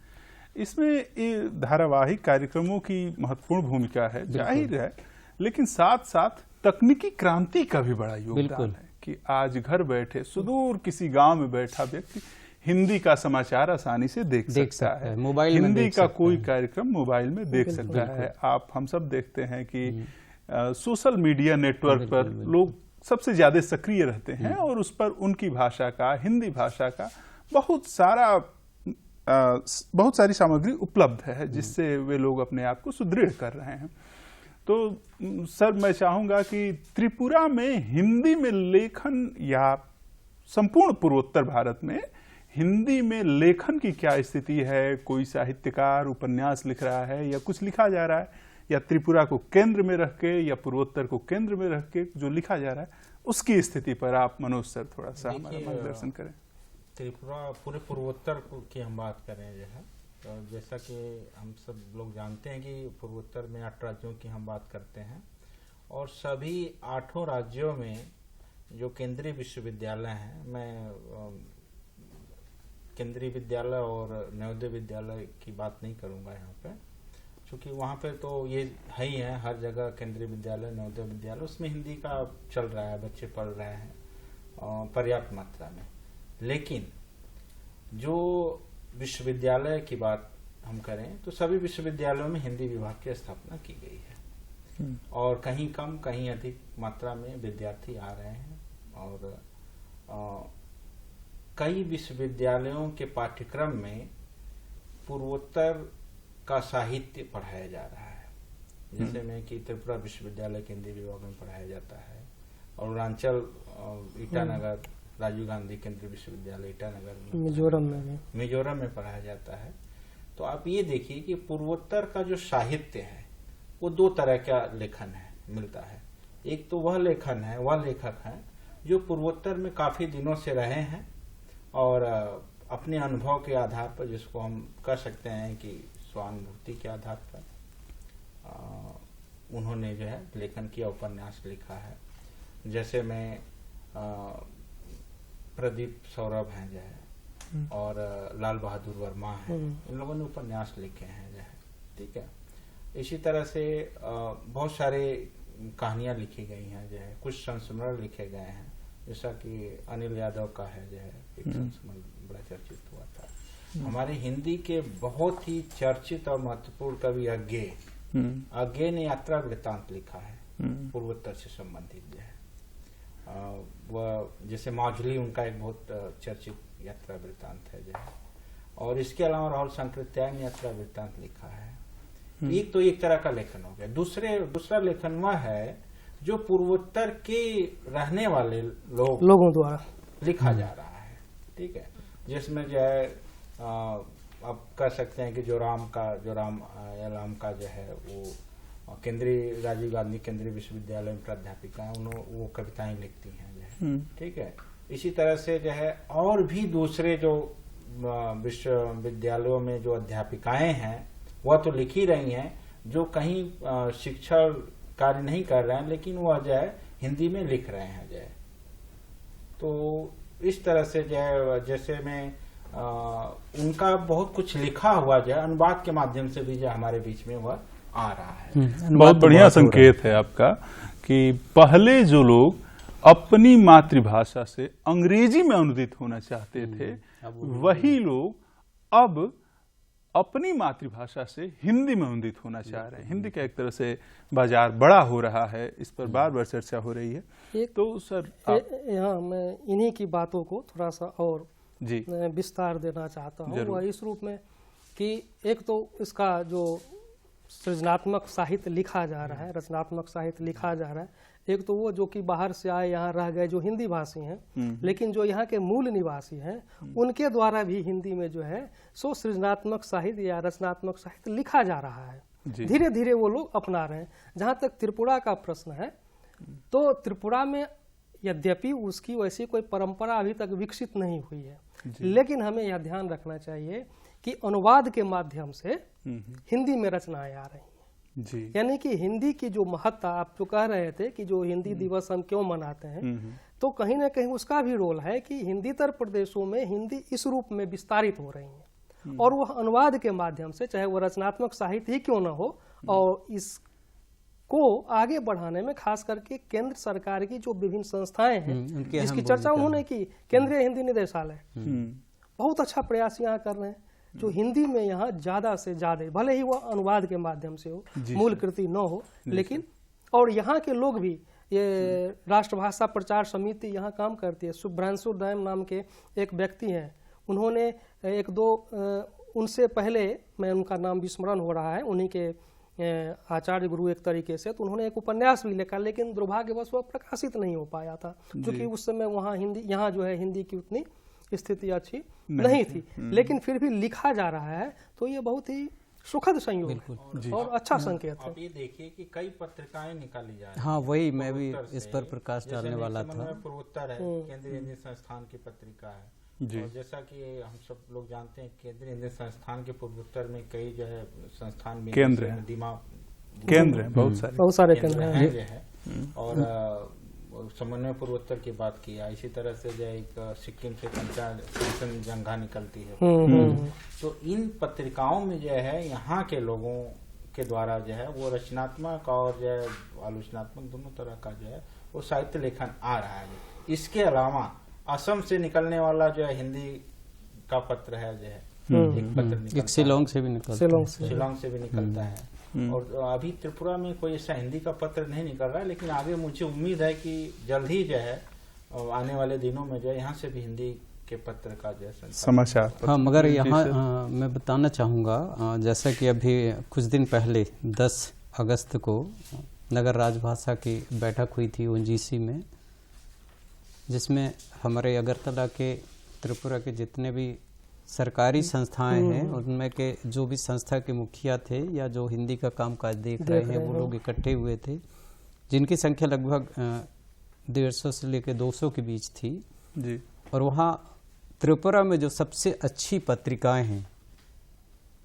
इसमें ये धारावाहिक कार्यक्रमों की महत्वपूर्ण भूमिका है, जाहिर है, लेकिन साथ साथ तकनीकी क्रांति का भी बड़ा योगदान है कि आज घर बैठे सुदूर किसी गांव में बैठा व्यक्ति हिंदी का समाचार आसानी से देख सकता है। मोबाइल में हिंदी का कोई कार्यक्रम मोबाइल में देख सकता है। आप हम सब देखते हैं कि सोशल मीडिया नेटवर्क पर लोग सबसे ज्यादा सक्रिय रहते हैं और उस पर उनकी भाषा का, हिंदी भाषा का बहुत सारी सामग्री उपलब्ध है जिससे वे लोग अपने आप को सुदृढ़ कर रहे हैं। तो सर मैं चाहूंगा कि त्रिपुरा में हिंदी में लेखन या संपूर्ण पूर्वोत्तर भारत में हिंदी में लेखन की क्या स्थिति है? कोई साहित्यकार उपन्यास लिख रहा है या कुछ लिखा जा रहा है, या त्रिपुरा को केंद्र में रख के या पूर्वोत्तर को केंद्र में रख के जो लिखा जा रहा है, उसकी स्थिति पर आप मनोज सर थोड़ा सा हमारा मार्गदर्शन करें। त्रिपुरा पूरे पूर्वोत्तर की हम बात करें जो है, तो जैसा कि हम सब लोग जानते हैं कि पूर्वोत्तर में 8 राज्यों की हम बात करते हैं और सभी 8 राज्यों में जो केंद्रीय विश्वविद्यालय हैं, मैं केंद्रीय विद्यालय और नवोदय विद्यालय की बात नहीं करूंगा यहाँ पे, क्योंकि वहाँ पे तो ये है ही है, हर जगह केंद्रीय विद्यालय, नवोदय विद्यालय, उसमें हिंदी का चल रहा है, बच्चे पढ़ रहे हैं पर्याप्त मात्रा में। लेकिन जो विश्वविद्यालय की बात हम करें तो सभी विश्वविद्यालयों में हिंदी विभाग की स्थापना की गई है और कहीं कम कहीं अधिक मात्रा में विद्यार्थी आ रहे हैं और कई विश्वविद्यालयों के पाठ्यक्रम में पूर्वोत्तर का साहित्य पढ़ाया जा रहा है जैसे में कि त्रिपुरा विश्वविद्यालय केंद्रीय विभाग में पढ़ाया जाता है, और अरुणाचल ईटानगर राजीव गांधी केंद्रीय विश्वविद्यालय ईटानगर में, मिजोरम में पढ़ाया जाता है। तो आप ये देखिए कि पूर्वोत्तर का जो साहित्य है वो दो तरह का लेखन है मिलता है। एक तो वह लेखन है, वह लेखक है जो पूर्वोत्तर में काफी दिनों से रहे हैं और अपने अनुभव के आधार पर, जिसको हम कह सकते हैं कि स्वानुभूति के आधार पर उन्होंने जो है लेखन किया, उपन्यास लिखा है। जैसे मैं प्रदीप सौरभ हैं जो है, और लाल बहादुर वर्मा हैं, इन लोगों ने उपन्यास लिखे हैं जो है, ठीक है। इसी तरह से बहुत सारे कहानियां लिखी गई हैं जो है, कुछ संस्मरण लिखे गए हैं, जैसा कि अनिल यादव का है जो है, एक संस्मरण बड़ा चर्चित हुआ था। हमारे हिंदी के बहुत ही चर्चित और महत्वपूर्ण कवि अज्ञे ने यात्रा वृत्तांत लिखा है पूर्वोत्तर से संबंधित जो है। वह जैसे माजुली उनका एक बहुत चर्चित यात्रा वृत्तांत है जो है, और इसके अलावा राहुल सांकृत्याय ने यात्रा वृत्तांत लिखा है। एक तो एक तरह का लेखन हो गया। दूसरा लेखन वह है जो पूर्वोत्तर के रहने वाले लोगों द्वारा लिखा जा रहा है, ठीक है, जिसमें जो है आप कह सकते हैं कि जो राम का जो है वो केंद्रीय राजीव गांधी केंद्रीय विश्वविद्यालय में प्राध्यापिका है, वो कविताएं लिखती हैं जो है, ठीक है। इसी तरह से जो है और भी दूसरे जो विश्वविद्यालयों में जो अध्यापिकाएं हैं वह तो लिख ही रही हैं, जो कहीं शिक्षा कार्य नहीं कर रहे हैं लेकिन वह जो है हिंदी में लिख रहे हैं जो है। तो इस तरह से जो है जैसे में उनका बहुत कुछ लिखा हुआ जो है अनुवाद के माध्यम से भी जो हमारे बीच में वह आ रहा है। बहुत बढ़िया संकेत है आपका कि पहले जो लोग अपनी मातृभाषा से अंग्रेजी में अनुदित होना चाहते थे, वही लोग अब अपनी मातृभाषा से हिंदी में अनुदित होना चाह रहे हैं। हिंदी का एक तरह से बाजार बड़ा हो रहा है, इस पर बार बार चर्चा हो रही है। तो सर यहाँ मैं इन्हीं की बातों को थोड़ा सा और जी विस्तार देना चाहता हूँ, वह इस रूप में कि एक तो इसका जो सृजनात्मक साहित्य लिखा जा रहा है, रचनात्मक साहित्य लिखा जा रहा है, एक तो वो जो कि बाहर से आए यहाँ रह गए जो हिंदी भाषी हैं, लेकिन जो यहाँ के मूल निवासी हैं उनके द्वारा भी हिंदी में जो है सो सृजनात्मक साहित्य या रचनात्मक साहित्य लिखा जा रहा है। धीरे धीरे वो लोग अपना रहे हैं। जहाँ तक त्रिपुरा का प्रश्न है, तो त्रिपुरा में यद्यपि उसकी वैसी कोई परंपरा अभी तक विकसित नहीं हुई है, लेकिन हमें यह ध्यान रखना चाहिए कि अनुवाद के माध्यम से हिंदी में रचनाएं आ रही हैं। यानी कि हिंदी की जो महत्ता, आप जो कह रहे थे कि जो हिंदी दिवस हम क्यों मनाते हैं, तो कहीं ना कहीं उसका भी रोल है कि हिंदीतर प्रदेशों में हिंदी इस रूप में विस्तारित हो रही है, और वह अनुवाद के माध्यम से, चाहे वो रचनात्मक साहित्य ही क्यों ना हो, और इसको आगे बढ़ाने में खास करके केंद्र सरकार की जो विभिन्न संस्थाएं हैं जिसकी चर्चा उन्होंने की, केंद्रीय हिंदी निदेशालय बहुत अच्छा प्रयास यहाँ कर रहे हैं, जो हिंदी में यहाँ ज्यादा से ज्यादा, भले ही वह अनुवाद के माध्यम से हो, मूल कृति न हो, लेकिन और यहाँ के लोग भी, ये राष्ट्रभाषा प्रचार समिति यहाँ काम करती है। शुभ्रांशु डैम नाम के एक व्यक्ति हैं, उन्होंने एक दो उनसे पहले, मैं उनका नाम विस्मरण हो रहा है, उन्हीं के आचार्य गुरु एक तरीके से, तो उन्होंने एक उपन्यास भी लिखा, लेकिन दुर्भाग्यवश वह प्रकाशित नहीं हो पाया था, क्योंकि उस समय वहाँ हिंदी, यहाँ जो है हिंदी की उतनी स्थिति अच्छी नहीं थी, लेकिन फिर भी लिखा जा रहा है, तो ये बहुत ही सुखद संयोग है और अच्छा संकेत है। आप ये देखिए कि कई पत्रिकाएं निकाली जा रही हैं। हाँ, वही मैं भी इस पर प्रकाश डालने वाला था। पूर्वोत्तर है, केंद्रीय हिंदी संस्थान की पत्रिका है, और जैसा कि हम सब लोग जानते हैं केंद्रीय हिंदी संस्थान के पूर्वोत्तर में कई जो है संस्थान में केंद्र है, बहुत सारे केंद्र हैं जो है, और समन्वय पूर्वोत्तर की बात किया। इसी तरह से जो एक सिक्किम से कंचन जंगा निकलती है, तो इन पत्रिकाओं में जो है यहाँ के लोगों के द्वारा जो है वो रचनात्मक और जो है आलोचनात्मक दोनों तरह का जो है वो साहित्य लेखन आ रहा है। इसके अलावा असम से निकलने वाला जो है हिंदी का पत्र है जो है, एक पत्र निकलता, शिलोंग से भी निकलता है, और अभी त्रिपुरा में कोई ऐसा हिंदी का पत्र नहीं निकल रहा है, लेकिन आगे मुझे उम्मीद है कि जल्द ही जो है आने वाले दिनों में जो है यहाँ से भी हिंदी के पत्र का जो है समाचार। हाँ, मगर यहाँ मैं बताना चाहूँगा, जैसा कि अभी कुछ दिन पहले 10 अगस्त को नगर राजभाषा की बैठक हुई थी ओएनजीसी में, जिसमें हमारे अगरतला के त्रिपुरा के जितने भी सरकारी संस्थाएं हैं उनमें के जो भी संस्था के मुखिया थे या जो हिंदी का कामकाज देख रहे हैं वो लोग इकट्ठे हुए थे, जिनकी संख्या लगभग 150 से लेकर 200 के बीच थी जी। और वहाँ त्रिपुरा में जो सबसे अच्छी पत्रिकाएं हैं,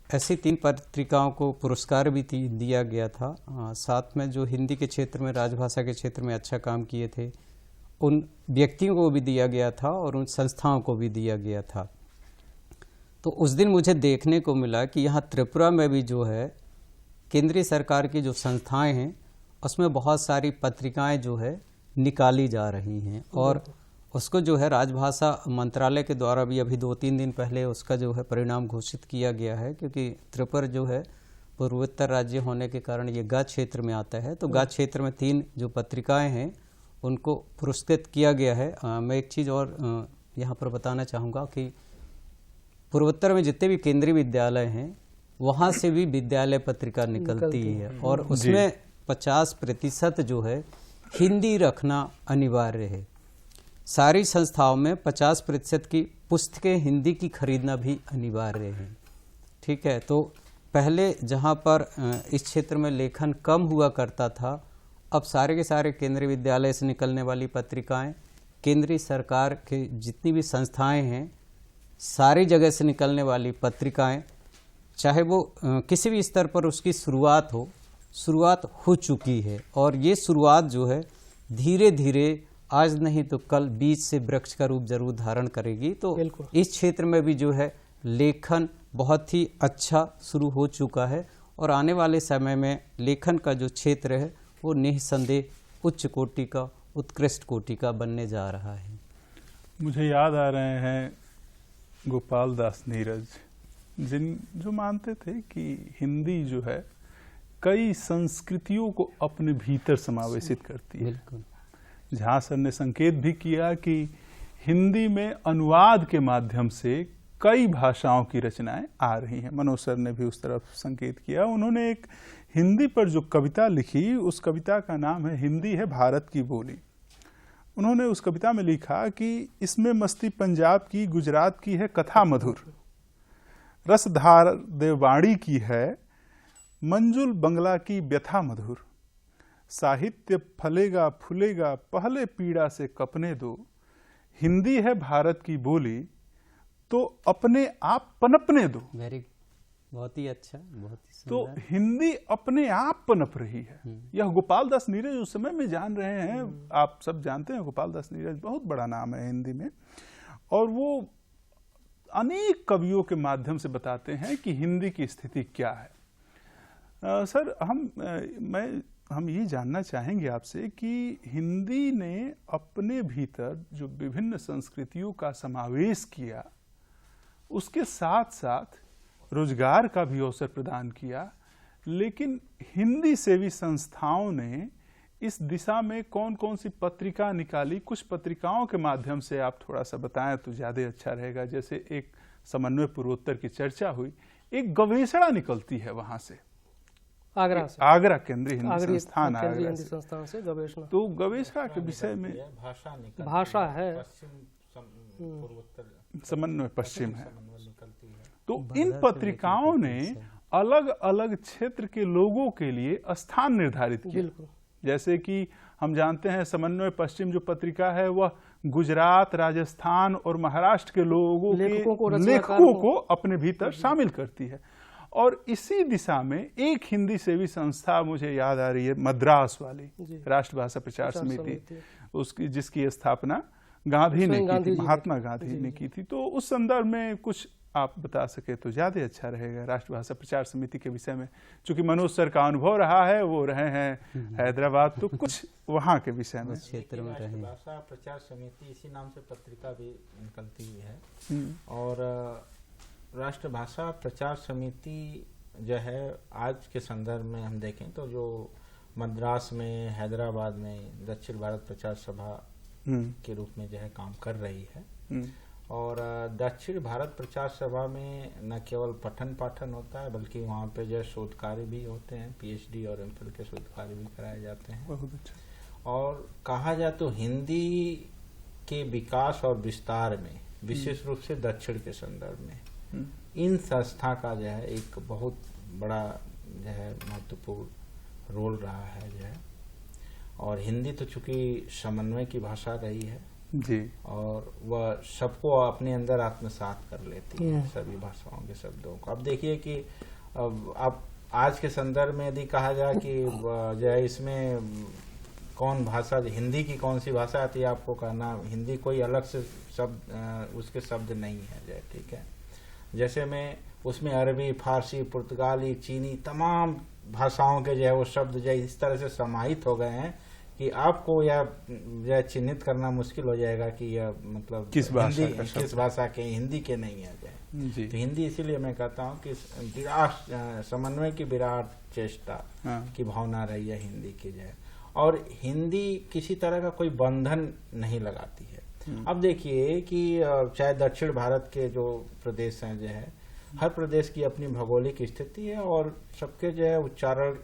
ऐसी 3 पत्रिकाओं को पुरस्कार भी दिया गया था। साथ में जो हिंदी के क्षेत्र में, राजभाषा के क्षेत्र में अच्छा काम किए थे उन व्यक्तियों को भी दिया गया था और उन संस्थाओं को भी दिया गया था। तो उस दिन मुझे देखने को मिला कि यहाँ त्रिपुरा में भी जो है केंद्रीय सरकार की जो संस्थाएं हैं उसमें बहुत सारी पत्रिकाएं जो है निकाली जा रही हैं और उसको जो है राजभाषा मंत्रालय के द्वारा भी अभी 2-3 दिन पहले उसका जो है परिणाम घोषित किया गया है, क्योंकि त्रिपुरा जो है पूर्वोत्तर राज्य होने के कारण ये गा क्षेत्र में आता है। तो गा क्षेत्र में 3 जो पत्रिकाएं हैं उनको पुरस्कृत किया गया है। मैं एक चीज़ और यहाँ पर बताना चाहूँगा कि पूर्वोत्तर में जितने भी केंद्रीय विद्यालय हैं वहाँ से भी विद्यालय पत्रिका निकलती है और उसमें 50% जो है हिंदी रखना अनिवार्य है। सारी संस्थाओं में 50% की पुस्तकें हिंदी की खरीदना भी अनिवार्य है। ठीक है, तो पहले जहाँ पर इस क्षेत्र में लेखन कम हुआ करता था, अब सारे के सारे केंद्रीय विद्यालय से निकलने वाली पत्रिकाएं, केंद्रीय सरकार के जितनी भी संस्थाएं हैं, सारी जगह से निकलने वाली पत्रिकाएं, चाहे वो किसी भी स्तर पर उसकी शुरुआत हो चुकी है और ये शुरुआत जो है धीरे धीरे आज नहीं तो कल बीज से वृक्ष का रूप जरूर धारण करेगी। तो इस क्षेत्र में भी जो है लेखन बहुत ही अच्छा शुरू हो चुका है और आने वाले समय में लेखन का जो क्षेत्र है वो निःसंदेह उच्च कोटि का, उत्कृष्ट कोटि का बनने जा रहा है। मुझे याद आ रहे हैं गोपाल दास नीरज, जो मानते थे कि हिंदी जो है कई संस्कृतियों को अपने भीतर समावेशित करती है। बिल्कुल। झा सर ने संकेत भी किया कि हिंदी में अनुवाद के माध्यम से कई भाषाओं की रचनाएं आ रही हैं। मनोज सर ने भी उस तरफ संकेत किया। उन्होंने एक हिंदी पर जो कविता लिखी, उस कविता का नाम है हिंदी है भारत की बोली। उन्होंने उस कविता में लिखा कि इसमें मस्ती पंजाब की, गुजरात की है कथा मधुर, रसधार देववाणी की है, मंजुल बंगला की व्यथा मधुर, साहित्य फलेगा फूलेगा पहले पीड़ा से कपने दो, हिंदी है भारत की बोली तो अपने आप पनपने दो। बहुत ही अच्छा, बहुत ही तो सुंदर। हिंदी अपने आप पनप रही है। यह गोपाल दास नीरज उस समय में जान रहे हैं, आप सब जानते हैं गोपाल दास नीरज बहुत बड़ा नाम है हिंदी में, और वो अनेक कवियों के माध्यम से बताते हैं कि हिंदी की स्थिति क्या है। सर, हम ये जानना चाहेंगे आपसे कि हिंदी ने अपने भीतर जो विभिन्न संस्कृतियों का समावेश किया, उसके साथ साथ रोजगार का भी अवसर प्रदान किया, लेकिन हिंदी सेवी संस्थाओं ने इस दिशा में कौन कौन सी पत्रिका निकाली? कुछ पत्रिकाओं के माध्यम से आप थोड़ा सा बताएं तो ज़्यादा अच्छा रहेगा। जैसे एक समन्वय पूर्वोत्तर की चर्चा हुई, एक गवेषणा निकलती है वहां से, आगरा से, आगरा केंद्रीय हिंदी संस्थान, केंद्रीय आगरा हिंदी संस्थान से गवेषणा। तो गवेषणा के विषय में भाषा है, समन्वय पश्चिम है। तो इन पत्रिकाओं ने अलग अलग क्षेत्र के लोगों के लिए स्थान निर्धारित किया। जैसे कि हम जानते हैं समन्वय पश्चिम जो पत्रिका है वह गुजरात, राजस्थान और महाराष्ट्र के लोगों के लेखकों को अपने भीतर शामिल करती है। और इसी दिशा में एक हिंदी सेवी संस्था मुझे याद आ रही है, मद्रास वाली राष्ट्रभाषा प्रचार समिति, उसकी जिसकी स्थापना गांधी ने की थी, महात्मा गांधी ने की थी। तो उस संदर्भ में कुछ आप बता सके तो ज्यादा अच्छा रहेगा राष्ट्रभाषा प्रचार समिति के विषय में। चूंकि मनोज सर का अनुभव रहा है, वो रहे हैं हैदराबाद, तो कुछ वहाँ के विषय में क्षेत्र में रहे। भाषा प्रचार समिति इसी नाम से पत्रिका भी निकलती है। और राष्ट्रभाषा प्रचार समिति जो है आज के संदर्भ में हम देखें तो जो मद्रास में, हैदराबाद में दक्षिण भारत प्रचार सभा के रूप में जो है काम कर रही है। और दक्षिण भारत प्रचार सभा में न केवल पठन पाठन होता है, बल्कि वहाँ पे जो शोध कार्य भी होते हैं, पीएचडी और एमफिल के शोध कार्य भी कराए जाते हैं। बहुत अच्छा। और कहा जाए तो हिंदी के विकास और विस्तार में, विशेष रूप से दक्षिण के संदर्भ में, इन संस्था का जो है एक बहुत बड़ा जो है महत्वपूर्ण रोल रहा है जो है। और हिंदी तो चूंकि समन्वय की भाषा रही है जी, और वह सबको अपने अंदर आत्मसात कर लेती है, सभी भाषाओं के शब्दों को। अब देखिए कि अब आज के संदर्भ में यदि कहा जाए कि जो है इसमें कौन भाषा, हिंदी की कौन सी भाषा आती है, आपको कहना हिंदी कोई अलग से शब्द उसके शब्द नहीं है जो है, ठीक है। जैसे में उसमें अरबी, फारसी, पुर्तगाली, चीनी, तमाम भाषाओं के जो है वो शब्द जो है इस तरह से समाहित हो गए हैं कि आपको यह जो है चिन्हित करना मुश्किल हो जाएगा कि यह मतलब किस भाषा हिंदी, का शब्द, किस भाषा के, हिंदी के नहीं है जो जी। तो हिंदी इसीलिए मैं कहता हूँ कि विराट समन्वय की विराट चेष्टा की भावना रही है हिंदी की जो है। और हिंदी किसी तरह का कोई बंधन नहीं लगाती है। अब देखिए कि चाहे दक्षिण भारत के जो प्रदेश हैं जो है, हर प्रदेश की अपनी भौगोलिक स्थिति है और सबके जो है उच्चारण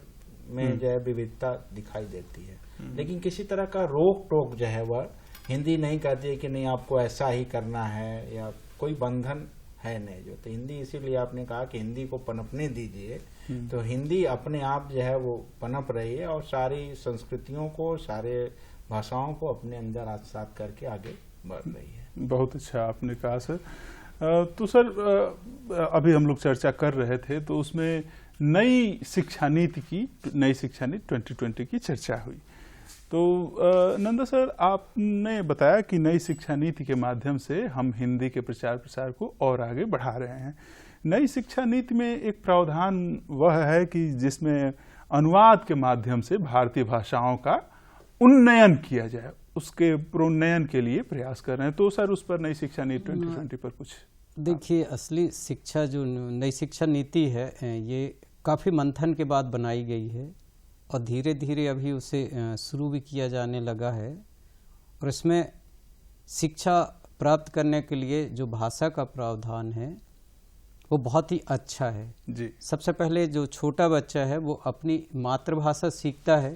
में जो है विविधता दिखाई देती है, लेकिन किसी तरह का रोक टोक जो है वह हिंदी नहीं कहती है कि नहीं आपको ऐसा ही करना है, या कोई बंधन है नहीं जो। तो हिंदी इसीलिए आपने कहा कि हिंदी को पनपने दीजिए, तो हिंदी अपने आप जो है वो पनप रही है और सारी संस्कृतियों को, सारे भाषाओं को अपने अंदर आत्मसात करके आगे बढ़ रही है। बहुत अच्छा आपने कहा सर। तो सर अभी हम लोग चर्चा कर रहे थे तो उसमें नई शिक्षा नीति 2020 की चर्चा हुई। तो नंदा सर, आपने बताया कि नई शिक्षा नीति के माध्यम से हम हिंदी के प्रचार प्रसार को और आगे बढ़ा रहे हैं। नई शिक्षा नीति में एक प्रावधान वह है कि जिसमें अनुवाद के माध्यम से भारतीय भाषाओं का उन्नयन किया जाए, उसके प्रोन्नयन के लिए प्रयास कर रहे हैं। तो सर उस पर नई शिक्षा नीति 2020 पर कुछ देखिए, असली शिक्षा जो नई शिक्षा नीति है ये काफ़ी मंथन के बाद बनाई गई है और धीरे धीरे अभी उसे शुरू भी किया जाने लगा है। और इसमें शिक्षा प्राप्त करने के लिए जो भाषा का प्रावधान है वो बहुत ही अच्छा है जी। सबसे पहले जो छोटा बच्चा है वो अपनी मातृभाषा सीखता है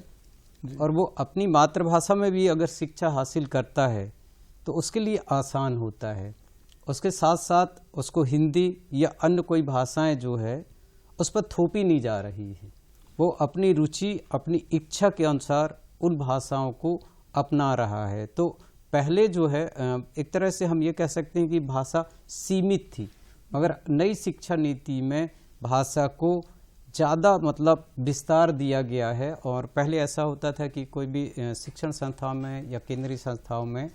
और वो अपनी मातृभाषा में भी अगर शिक्षा हासिल करता है तो उसके लिए आसान होता है। उसके साथ साथ उसको हिंदी या अन्य कोई भाषाएं जो है उस पर थोपी नहीं जा रही है। वो अपनी रुचि, अपनी इच्छा के अनुसार उन भाषाओं को अपना रहा है। तो पहले जो है एक तरह से हम ये कह सकते हैं कि भाषा सीमित थी, मगर नई शिक्षा नीति में भाषा को ज़्यादा मतलब विस्तार दिया गया है। और पहले ऐसा होता था कि कोई भी शिक्षण संस्थाओं में या केंद्रीय संस्थाओं में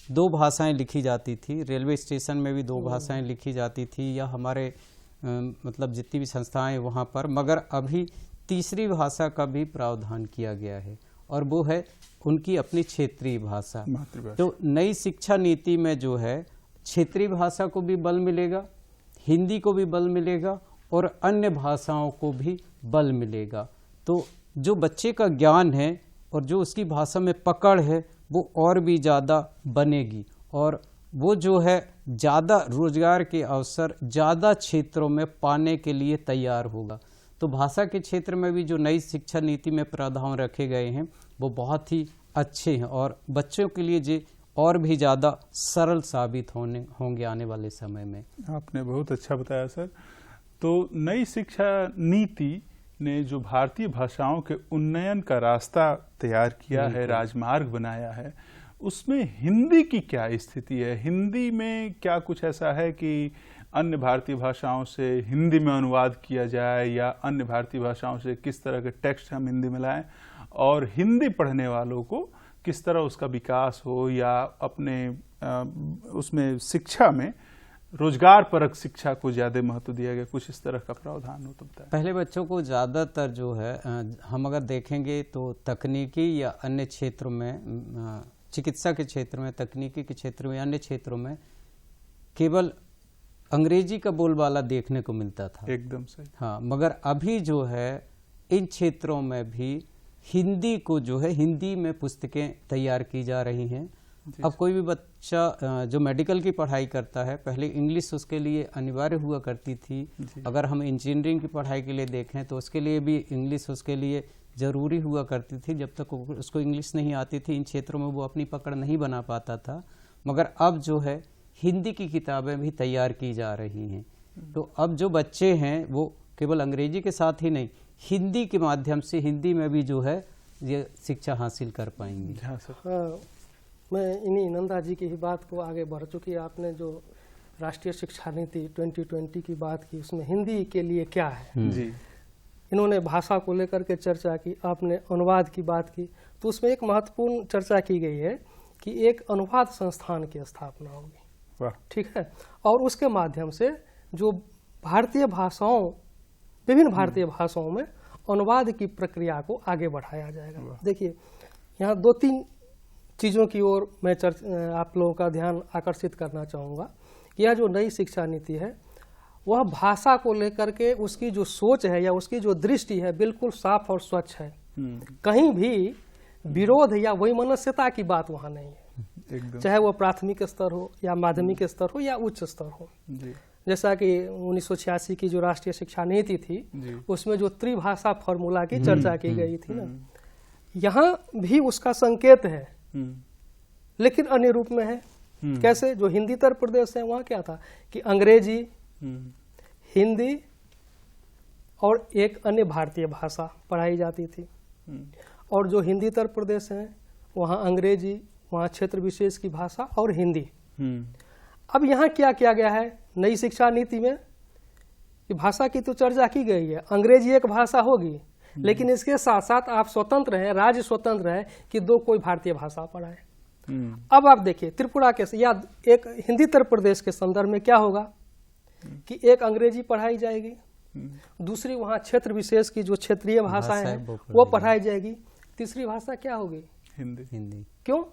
2 भाषाएं लिखी जाती थी, रेलवे स्टेशन में भी 2 भाषाएं लिखी जाती थी, या हमारे मतलब जितनी भी संस्थाएं वहाँ पर, मगर अभी तीसरी भाषा का भी प्रावधान किया गया है और वो है उनकी अपनी क्षेत्रीय भाषा। तो नई शिक्षा नीति में जो है क्षेत्रीय भाषा को भी बल मिलेगा, हिंदी को भी बल मिलेगा और अन्य भाषाओं को भी बल मिलेगा। तो जो बच्चे का ज्ञान है और जो उसकी भाषा में पकड़ है वो और भी ज़्यादा बनेगी और वो जो है ज़्यादा रोजगार के अवसर ज़्यादा क्षेत्रों में पाने के लिए तैयार होगा। तो भाषा के क्षेत्र में भी जो नई शिक्षा नीति में प्रावधान रखे गए हैं वो बहुत ही अच्छे हैं और बच्चों के लिए जो और भी ज़्यादा सरल साबित होंगे आने वाले समय में। आपने बहुत अच्छा बताया सर। तो नई शिक्षा नीति ने जो भारतीय भाषाओं के उन्नयन का रास्ता तैयार किया है, राजमार्ग बनाया है, उसमें हिंदी की क्या स्थिति है? हिंदी में क्या कुछ ऐसा है कि अन्य भारतीय भाषाओं से हिंदी में अनुवाद किया जाए या अन्य भारतीय भाषाओं से किस तरह के टेक्स्ट हम हिंदी में लाएं और हिंदी पढ़ने वालों को किस तरह उसका विकास हो या अपने उसमें शिक्षा में रोजगार परक शिक्षा को ज्यादा महत्व दिया गया, कुछ इस तरह का प्रावधान हो तो बताएं। पहले बच्चों को ज़्यादातर जो है हम अगर देखेंगे तो तकनीकी या अन्य क्षेत्रों में, चिकित्सा के क्षेत्र में, तकनीकी के क्षेत्र में, अन्य क्षेत्रों में केवल अंग्रेजी का बोलबाला देखने को मिलता था। एकदम सही। हाँ, मगर अभी जो है इन क्षेत्रों में भी हिंदी को जो है हिंदी में पुस्तकें तैयार की जा रही हैं अब कोई भी बच्चा जो मेडिकल की पढ़ाई करता है, पहले इंग्लिश उसके लिए अनिवार्य हुआ करती थी। अगर हम इंजीनियरिंग की पढ़ाई के लिए देखें तो उसके लिए भी इंग्लिश उसके लिए ज़रूरी हुआ करती थी। जब तक उसको इंग्लिश नहीं आती थी, इन क्षेत्रों में वो अपनी पकड़ नहीं बना पाता था। मगर अब जो है हिंदी की किताबें भी तैयार की जा रही हैं। तो अब जो बच्चे हैं वो केवल अंग्रेजी के साथ ही नहीं, हिंदी के माध्यम से हिंदी में भी जो है ये शिक्षा हासिल कर पाएंगे। हाँ सर। हाँ, मैं इन्हीं नंदा जी की ही बात को आगे बढ़ चुकी। आपने जो राष्ट्रीय शिक्षा नीति 2020 की बात की, उसमें हिंदी के लिए क्या है, जी इन्होंने भाषा को लेकर के चर्चा की, आपने अनुवाद की बात की, तो उसमें एक महत्वपूर्ण चर्चा की गई है कि एक अनुवाद संस्थान की स्थापना होगी। वाह। ठीक है, और उसके माध्यम से जो भारतीय भाषाओं, विभिन्न भारतीय भाषाओं में अनुवाद की प्रक्रिया को आगे बढ़ाया जाएगा। देखिए, यहाँ 2-3 चीज़ों की ओर मैं आप लोगों का ध्यान आकर्षित करना चाहूँगा कि यह जो नई शिक्षा नीति है वह भाषा को लेकर के उसकी जो सोच है या उसकी जो दृष्टि है बिल्कुल साफ और स्वच्छ है। कहीं भी विरोध या वैमनस्यता की बात वहाँ नहीं है, एकदम। चाहे वो प्राथमिक स्तर हो या माध्यमिक स्तर हो या उच्च स्तर हो। जी जैसा कि 1986 की जो राष्ट्रीय शिक्षा नीति थी जी। उसमें जो त्रिभाषा फॉर्मूला की चर्चा की गई थी ना, यहाँ भी उसका संकेत है, लेकिन अन्य रूप में है। कैसे? जो हिंदी उत्तर प्रदेश है वहाँ क्या था कि अंग्रेजी, हिंदी और एक अन्य भारतीय भाषा पढ़ाई जाती थी। और जो हिंदी उत्तर प्रदेश है वहाँ अंग्रेजी, वहाँ क्षेत्र विशेष की भाषा और हिंदी। अब यहाँ क्या किया गया है नई शिक्षा नीति में कि भाषा की तो चर्चा की गई है, अंग्रेजी एक भाषा होगी, लेकिन इसके साथ साथ आप स्वतंत्र हैं, राज्य स्वतंत्र है कि 2 कोई भारतीय भाषा पढ़ाए। अब आप देखिए त्रिपुरा के या एक हिंदी उत्तर प्रदेश के संदर्भ में क्या होगा कि एक अंग्रेजी पढ़ाई जाएगी, दूसरी वहाँ क्षेत्र विशेष की जो क्षेत्रीय भाषाएं हैं वो पढ़ाई जाएगी, तीसरी भाषा क्या होगी? हिंदी। क्यों?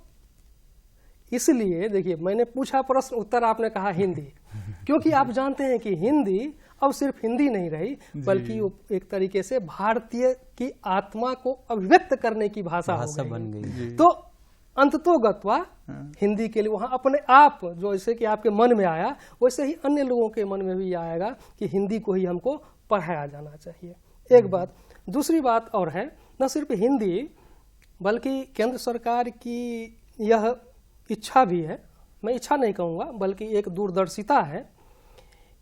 इसलिए देखिए, मैंने पूछा प्रश्न, उत्तर आपने कहा हिंदी। क्योंकि आप जानते हैं कि हिंदी अब सिर्फ हिंदी नहीं रही, बल्कि वो एक तरीके से भारतीय की आत्मा को अभिव्यक्त करने की भाषा बन गई। तो अंततोगत्वा हिंदी के लिए वहाँ अपने आप, जो जैसे कि आपके मन में आया वैसे ही अन्य लोगों के मन में भी आएगा कि हिंदी को ही हमको पढ़ाया जाना चाहिए। एक बात। दूसरी बात और है, न सिर्फ हिंदी बल्कि केंद्र सरकार की यह इच्छा भी है, मैं इच्छा नहीं कहूँगा बल्कि एक दूरदर्शिता है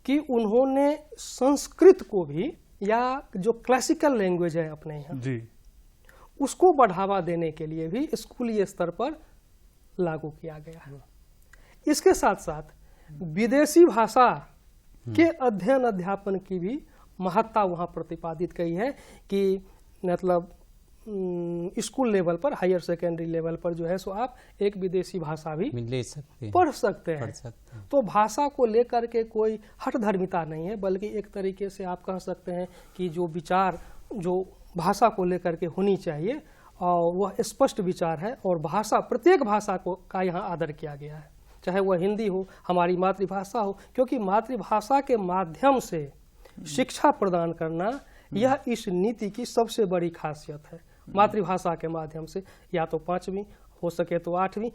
कि उन्होंने संस्कृत को भी, या जो क्लासिकल लैंग्वेज है अपने यहाँ जी, उसको बढ़ावा देने के लिए भी स्कूलीय स्तर पर लागू किया गया है। इसके साथ साथ विदेशी भाषा के अध्ययन अध्यापन की भी महत्ता वहाँ प्रतिपादित की है कि मतलब स्कूल लेवल पर, हायर सेकेंडरी लेवल पर जो है सो आप एक विदेशी भाषा भी ले सकते हैं, पढ़ सकते हैं। तो भाषा को लेकर के कोई हठधर्मिता नहीं है, बल्कि एक तरीके से आप कह सकते हैं कि जो विचार जो भाषा को लेकर के होनी चाहिए और वह स्पष्ट विचार है, और भाषा, प्रत्येक भाषा को का यहाँ आदर किया गया है, चाहे वह हिंदी हो, हमारी मातृभाषा हो, क्योंकि मातृभाषा के माध्यम से शिक्षा प्रदान करना यह इस नीति की सबसे बड़ी खासियत है। मातृभाषा के माध्यम से या तो 5वीं हो सके तो 8वीं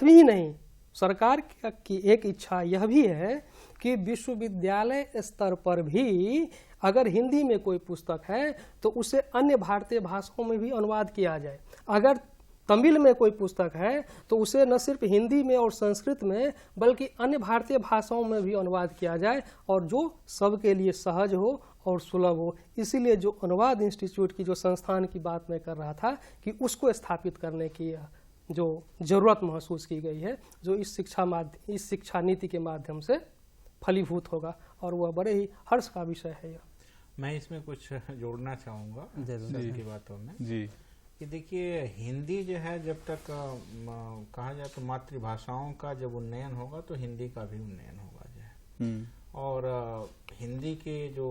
ही नहीं, सरकार की एक इच्छा यह भी है कि विश्वविद्यालय स्तर पर भी अगर हिंदी में कोई पुस्तक है तो उसे अन्य भारतीय भाषाओं में भी अनुवाद किया जाए। अगर तमिल में कोई पुस्तक है तो उसे न सिर्फ हिंदी में और संस्कृत में बल्कि अन्य भारतीय भाषाओं में भी अनुवाद किया जाए, और जो सबके लिए सहज हो और सुलभ हो। इसीलिए जो अनुवाद इंस्टीट्यूट की जो संस्थान की बात मैं कर रहा था कि उसको स्थापित करने की जो जरूरत महसूस की गई है, जो इस शिक्षा नीति के माध्यम से फलीभूत होगा, और वह बड़े ही हर्ष का विषय है। मैं इसमें कुछ जोड़ना चाहूँगा सर की बातों में जी, कि देखिए हिंदी जो है जब तक कहा जाए तो मातृभाषाओं का जब उन्नयन होगा तो हिंदी का भी उन्नयन होगा जो है। और हिंदी के जो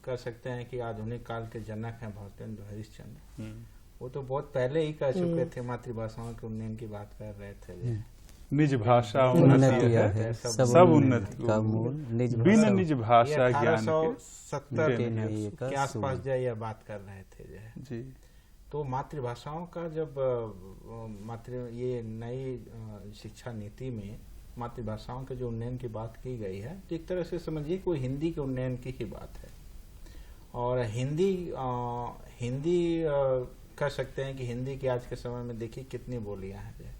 कह सकते हैं कि आधुनिक काल के जनक हैं भारतेंदु हरिश्चंद्र, वो तो बहुत पहले ही कह चुके थे, मातृभाषाओं के उन्नयन की बात कर रहे थे। निज भाषा उन्नति है, सब उन्नति का मूल, बिन निज भाषा ज्ञान के 1870 के आसपास जो यह बात कर रहे थे जो है। जी। तो मातृभाषाओं का जब ये नई शिक्षा नीति में मातृभाषाओं के जो उन्नयन की बात की गई है, तो एक तरह से समझिए कोई हिंदी के उन्नयन की ही बात है। और हिंदी कह सकते हैं कि हिंदी के आज के समय में देखिए कितनी बोलियां हैं।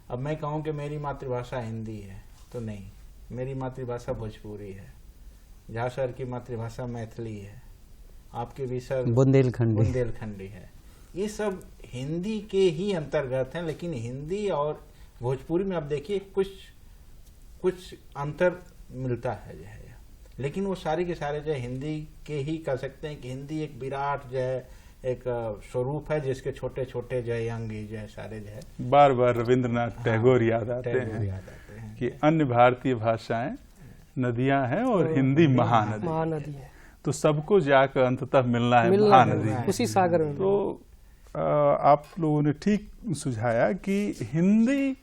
अब मैं कहूँ कि मेरी मातृभाषा हिंदी है तो नहीं, मेरी मातृभाषा भोजपुरी है, झा सर की मातृभाषा मैथिली है, आपके भी सर बुंदेलखंडी है। ये सब हिंदी के ही अंतर्गत हैं, लेकिन हिंदी और भोजपुरी में आप देखिए कुछ अंतर मिलता है जो है, लेकिन वो सारे के सारे जो है हिंदी के ही कह सकते हैं कि हिंदी एक विराट जो है एक स्वरूप है, जिसके छोटे छोटे जो है अंग जो है सारे जो है बार बार रविंद्रनाथ टैगोर याद आते हैं कि अन्य भारतीय भाषाएं नदियां हैं और हिंदी महानदी है, तो सबको जाकर अंततः मिलना है महानदी उसी सागर में। तो आप लोगों ने ठीक सुझाया कि हिंदी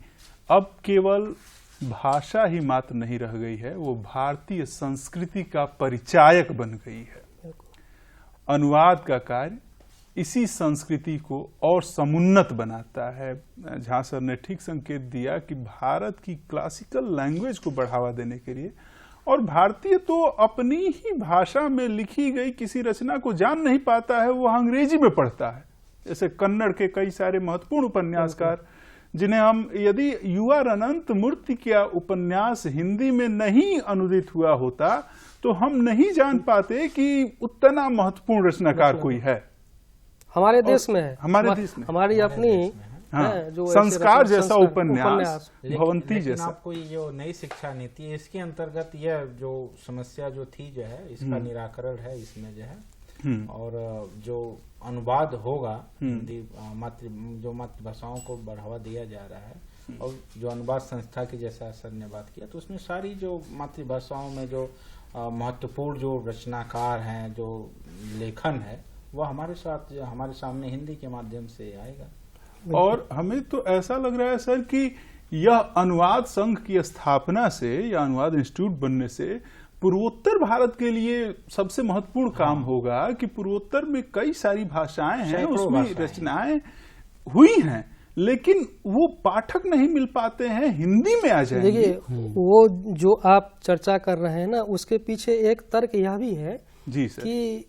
अब केवल भाषा ही मात्र नहीं रह गई है, वो भारतीय संस्कृति का परिचायक बन गई है। अनुवाद का कार्य इसी संस्कृति को और समुन्नत बनाता है। झा सर ने ठीक संकेत दिया कि भारत की क्लासिकल लैंग्वेज को बढ़ावा देने के लिए, और भारतीय तो अपनी ही भाषा में लिखी गई किसी रचना को जान नहीं पाता है, वो अंग्रेजी में पढ़ता है। जैसे कन्नड़ के कई सारे महत्वपूर्ण उपन्यासकार जिन्हें हम, यदि युवा अनंत मूर्ति का उपन्यास हिंदी में नहीं अनुदित हुआ होता तो हम नहीं जान पाते कि उतना महत्वपूर्ण रचनाकार कोई है हमारे देश में है, हमारी अपनी जो संस्कार जैसा उपन्यास भवंती जैसा। आपको ये जो नई शिक्षा नीति है इसके अंतर्गत यह जो समस्या जो थी जो है इसका निराकरण है इसमें जो है, और जो अनुवाद होगा हिंदी जो मातृभाषाओं को बढ़ावा दिया जा रहा है, और जो अनुवाद संस्था की जैसा सर ने बात किया, तो उसमें सारी जो मातृभाषाओं में जो महत्वपूर्ण जो रचनाकार हैं, जो लेखन है, वह हमारे सामने हिंदी के माध्यम से आएगा। और हमें तो ऐसा लग रहा है सर कि यह अनुवाद संघ की स्थापना से या अनुवाद इंस्टीट्यूट बनने से पूर्वोत्तर भारत के लिए सबसे महत्वपूर्ण काम होगा कि पूर्वोत्तर में कई सारी भाषाएं हैं, उसमें रचनाएं हुई हैं, लेकिन वो पाठक नहीं मिल पाते हैं, हिंदी में आ जाएंगे। देखिए वो जो आप चर्चा कर रहे हैं ना, उसके पीछे एक तर्क यह भी है जी सर कि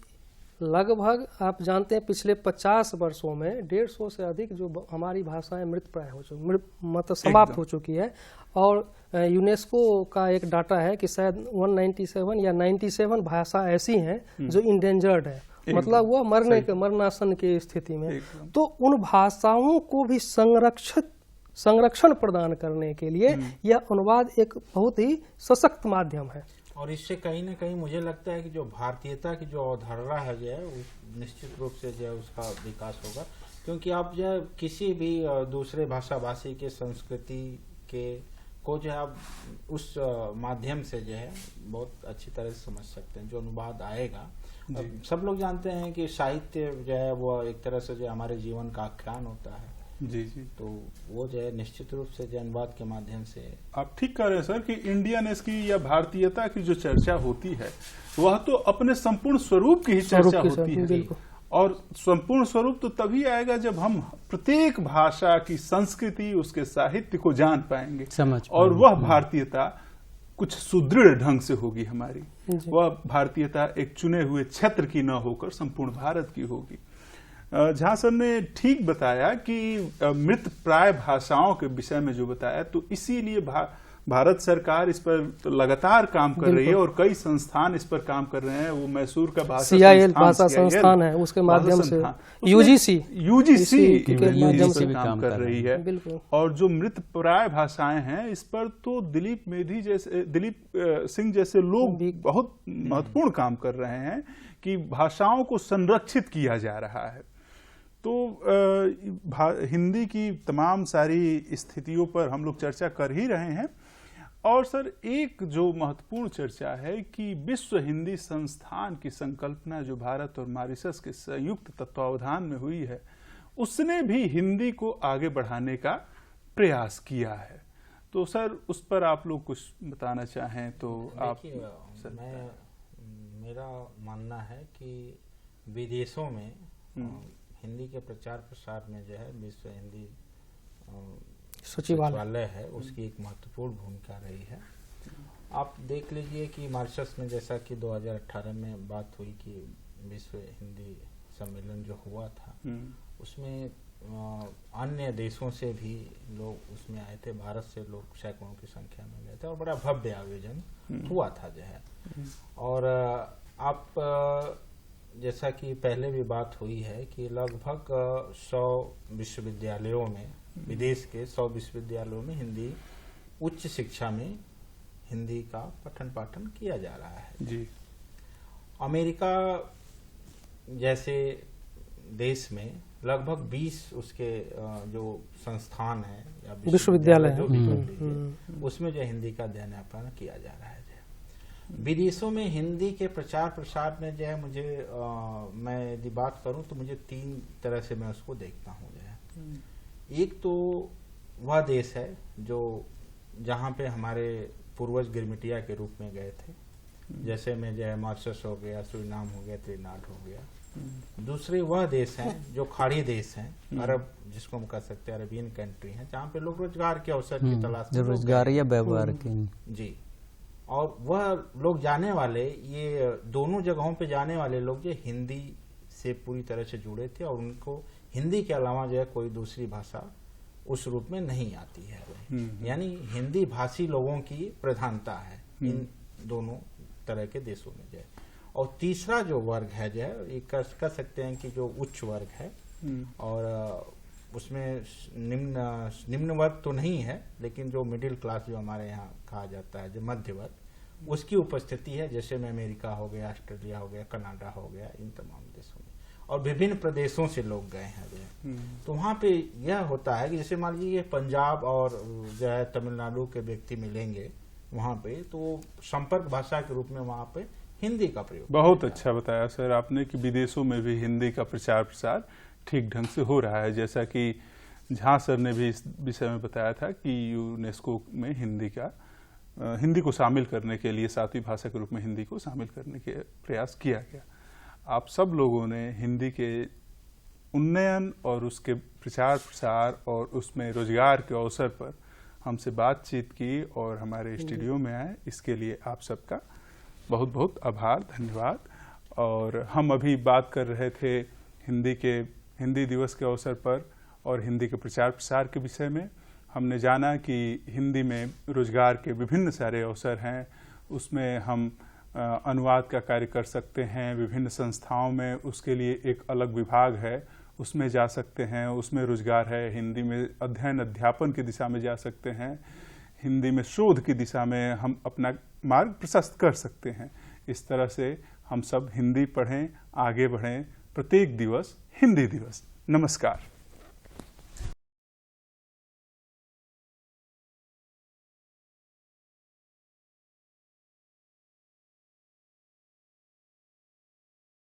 लगभग आप जानते हैं पिछले 50 वर्षों में 150 से अधिक जो हमारी भाषाएं मृतप्राय हो चुकी, मतलब समाप्त हो चुकी है। और यूनेस्को का एक डाटा है कि शायद 197 या 97 भाषा ऐसी हैं जो इंडेंजर्ड है, मतलब वो मरनासन की स्थिति में। तो उन भाषाओं को भी संरक्षण प्रदान करने के लिए यह अनुवाद एक बहुत ही सशक्त माध्यम है। और इससे कहीं ना कहीं मुझे लगता है कि जो भारतीयता की जो अवधारणा है जो है निश्चित रूप से जो है उसका विकास होगा, क्योंकि आप जो है किसी भी दूसरे भाषा भाषी के संस्कृति के को जो है आप उस माध्यम से जो है बहुत अच्छी तरह से समझ सकते हैं। जो अनुवाद आएगा, सब लोग जानते हैं कि साहित्य जो है वो एक तरह से जो हमारे जीवन का आख्यान होता है जी जी, तो वो जो है निश्चित रूप से जो अनुवाद के माध्यम से। आप ठीक कह रहे हैं सर कि इंडियनेस की या भारतीयता की जो चर्चा होती है वह तो अपने संपूर्ण स्वरूप की ही चर्चा होती है, और संपूर्ण स्वरूप तो तभी आएगा जब हम प्रत्येक भाषा की संस्कृति, उसके साहित्य को जान पाएंगे, और वह भारतीयता कुछ सुदृढ़ ढंग से होगी हमारी। वह भारतीयता एक चुने हुए क्षेत्र की न होकर संपूर्ण भारत की होगी। झा सर ने ठीक बताया कि मृत प्राय भाषाओं के विषय में जो बताया, तो इसीलिए भारत सरकार इस पर लगातार काम कर रही है और कई संस्थान इस पर काम कर रहे हैं। वो मैसूर का भाषा संस्थान है, उसके माध्यम से यूजीसी के माध्यम से काम कर रही है। और जो मृत प्राय भाषाएं हैं इस पर तो दिलीप सिंह जैसे लोग बहुत महत्वपूर्ण काम कर रहे हैं कि भाषाओं को संरक्षित किया जा रहा है। तो हिंदी की तमाम सारी स्थितियों पर हम लोग चर्चा कर ही रहे हैं। और सर एक जो महत्वपूर्ण चर्चा है कि विश्व हिंदी संस्थान की संकल्पना जो भारत और मॉरिशस के संयुक्त तत्वावधान में हुई है, उसने भी हिंदी को आगे बढ़ाने का प्रयास किया है। तो सर उस पर आप लोग कुछ बताना चाहें तो आप। मेरा मानना है कि विदेशों में हिंदी के प्रचार प्रसार में जो है विश्व हिंदी सचिवालय है उसकी एक महत्वपूर्ण भूमिका रही है। आप देख लीजिए कि मॉरिशस में जैसा कि 2018 में बात हुई कि विश्व हिंदी सम्मेलन जो हुआ था उसमें अन्य देशों से भी लोग उसमें आए थे, भारत से लोग सैकड़ों की संख्या में गए थे और बड़ा भव्य आयोजन हुआ था जो है। और आप जैसा कि पहले भी बात हुई है कि लगभग 100 विश्वविद्यालयों में, विदेश के 100 विश्वविद्यालयों में हिंदी उच्च शिक्षा में हिंदी का पठन पाठन किया जा रहा है जी। अमेरिका जैसे देश में लगभग 20 उसके जो संस्थान है या विश्वविद्यालय जो भी कर लीजिए, उसमें जो हिंदी का अध्ययन किया जा रहा है। विदेशों में हिंदी के प्रचार प्रसार में जो है मुझे मैं यदि बात करूं तो मुझे 3 तरह से मैं उसको देखता हूं जो है। एक तो वह देश है जो जहां पे हमारे पूर्वज गिरमिटिया के रूप में गए थे, जैसे में जो है मॉरिशस हो गया, सुरीनाम हो गया, त्रिनाड हो गया। दूसरे वह देश हैं जो खाड़ी देश हैं, अरब जिसको हम कह सकते हैं अरबियन कंट्री हैं, जहाँ पे लोग रोजगार के अवसर की तलाश में रोजगार या व्यवहार की जी। और वह लोग जाने वाले, ये दोनों जगहों पे जाने वाले लोग जो हिंदी से पूरी तरह से जुड़े थे और उनको हिंदी के अलावा जो है कोई दूसरी भाषा उस रूप में नहीं आती है। यानी हिंदी भाषी लोगों की प्रधानता है इन दोनों तरह के देशों में जो है। और तीसरा जो वर्ग है जो है, ये कह सकते हैं कि जो उच्च वर्ग है, और उसमें निम्न वर्ग तो नहीं है, लेकिन जो मिडिल क्लास जो हमारे यहाँ कहा जाता है, जो मध्य वर्ग, उसकी उपस्थिति है। जैसे में अमेरिका हो गया, ऑस्ट्रेलिया हो गया, कनाडा हो गया, इन तमाम देशों में, और विभिन्न प्रदेशों से लोग गए हैं। तो वहाँ पे यह होता है कि जैसे मान लीजिए पंजाब और जो है तमिलनाडु के व्यक्ति मिलेंगे वहाँ पे, तो संपर्क भाषा के रूप में वहाँ पे हिंदी का प्रयोग। बहुत अच्छा बताया सर आपने कि विदेशों में भी हिंदी का प्रचार प्रसार ठीक ढंग से हो रहा है। जैसा कि झा सर ने भी इस विषय में बताया था कि यूनेस्को में हिंदी को शामिल करने के लिए 7वीं भाषा के रूप में हिंदी को शामिल करने के प्रयास किया गया। आप सब लोगों ने हिंदी के उन्नयन और उसके प्रचार प्रसार और उसमें रोजगार के अवसर पर हमसे बातचीत की और हमारे स्टूडियो में आए, इसके लिए आप सबका बहुत बहुत आभार, धन्यवाद। और हम अभी बात कर रहे थे हिंदी दिवस के अवसर पर और हिंदी के प्रचार प्रसार के विषय में। हमने जाना कि हिंदी में रोजगार के विभिन्न सारे अवसर हैं, उसमें हम अनुवाद का कार्य कर सकते हैं, विभिन्न संस्थाओं में उसके लिए एक अलग विभाग है, उसमें जा सकते हैं, उसमें रोजगार है। हिंदी में अध्ययन अध्यापन की दिशा में जा सकते हैं, हिंदी में शोध की दिशा में हम अपना मार्ग प्रशस्त कर सकते हैं। इस तरह से हम सब हिंदी पढ़ें, आगे बढ़ें। प्रत्येक दिवस हिंदी दिवस। नमस्कार।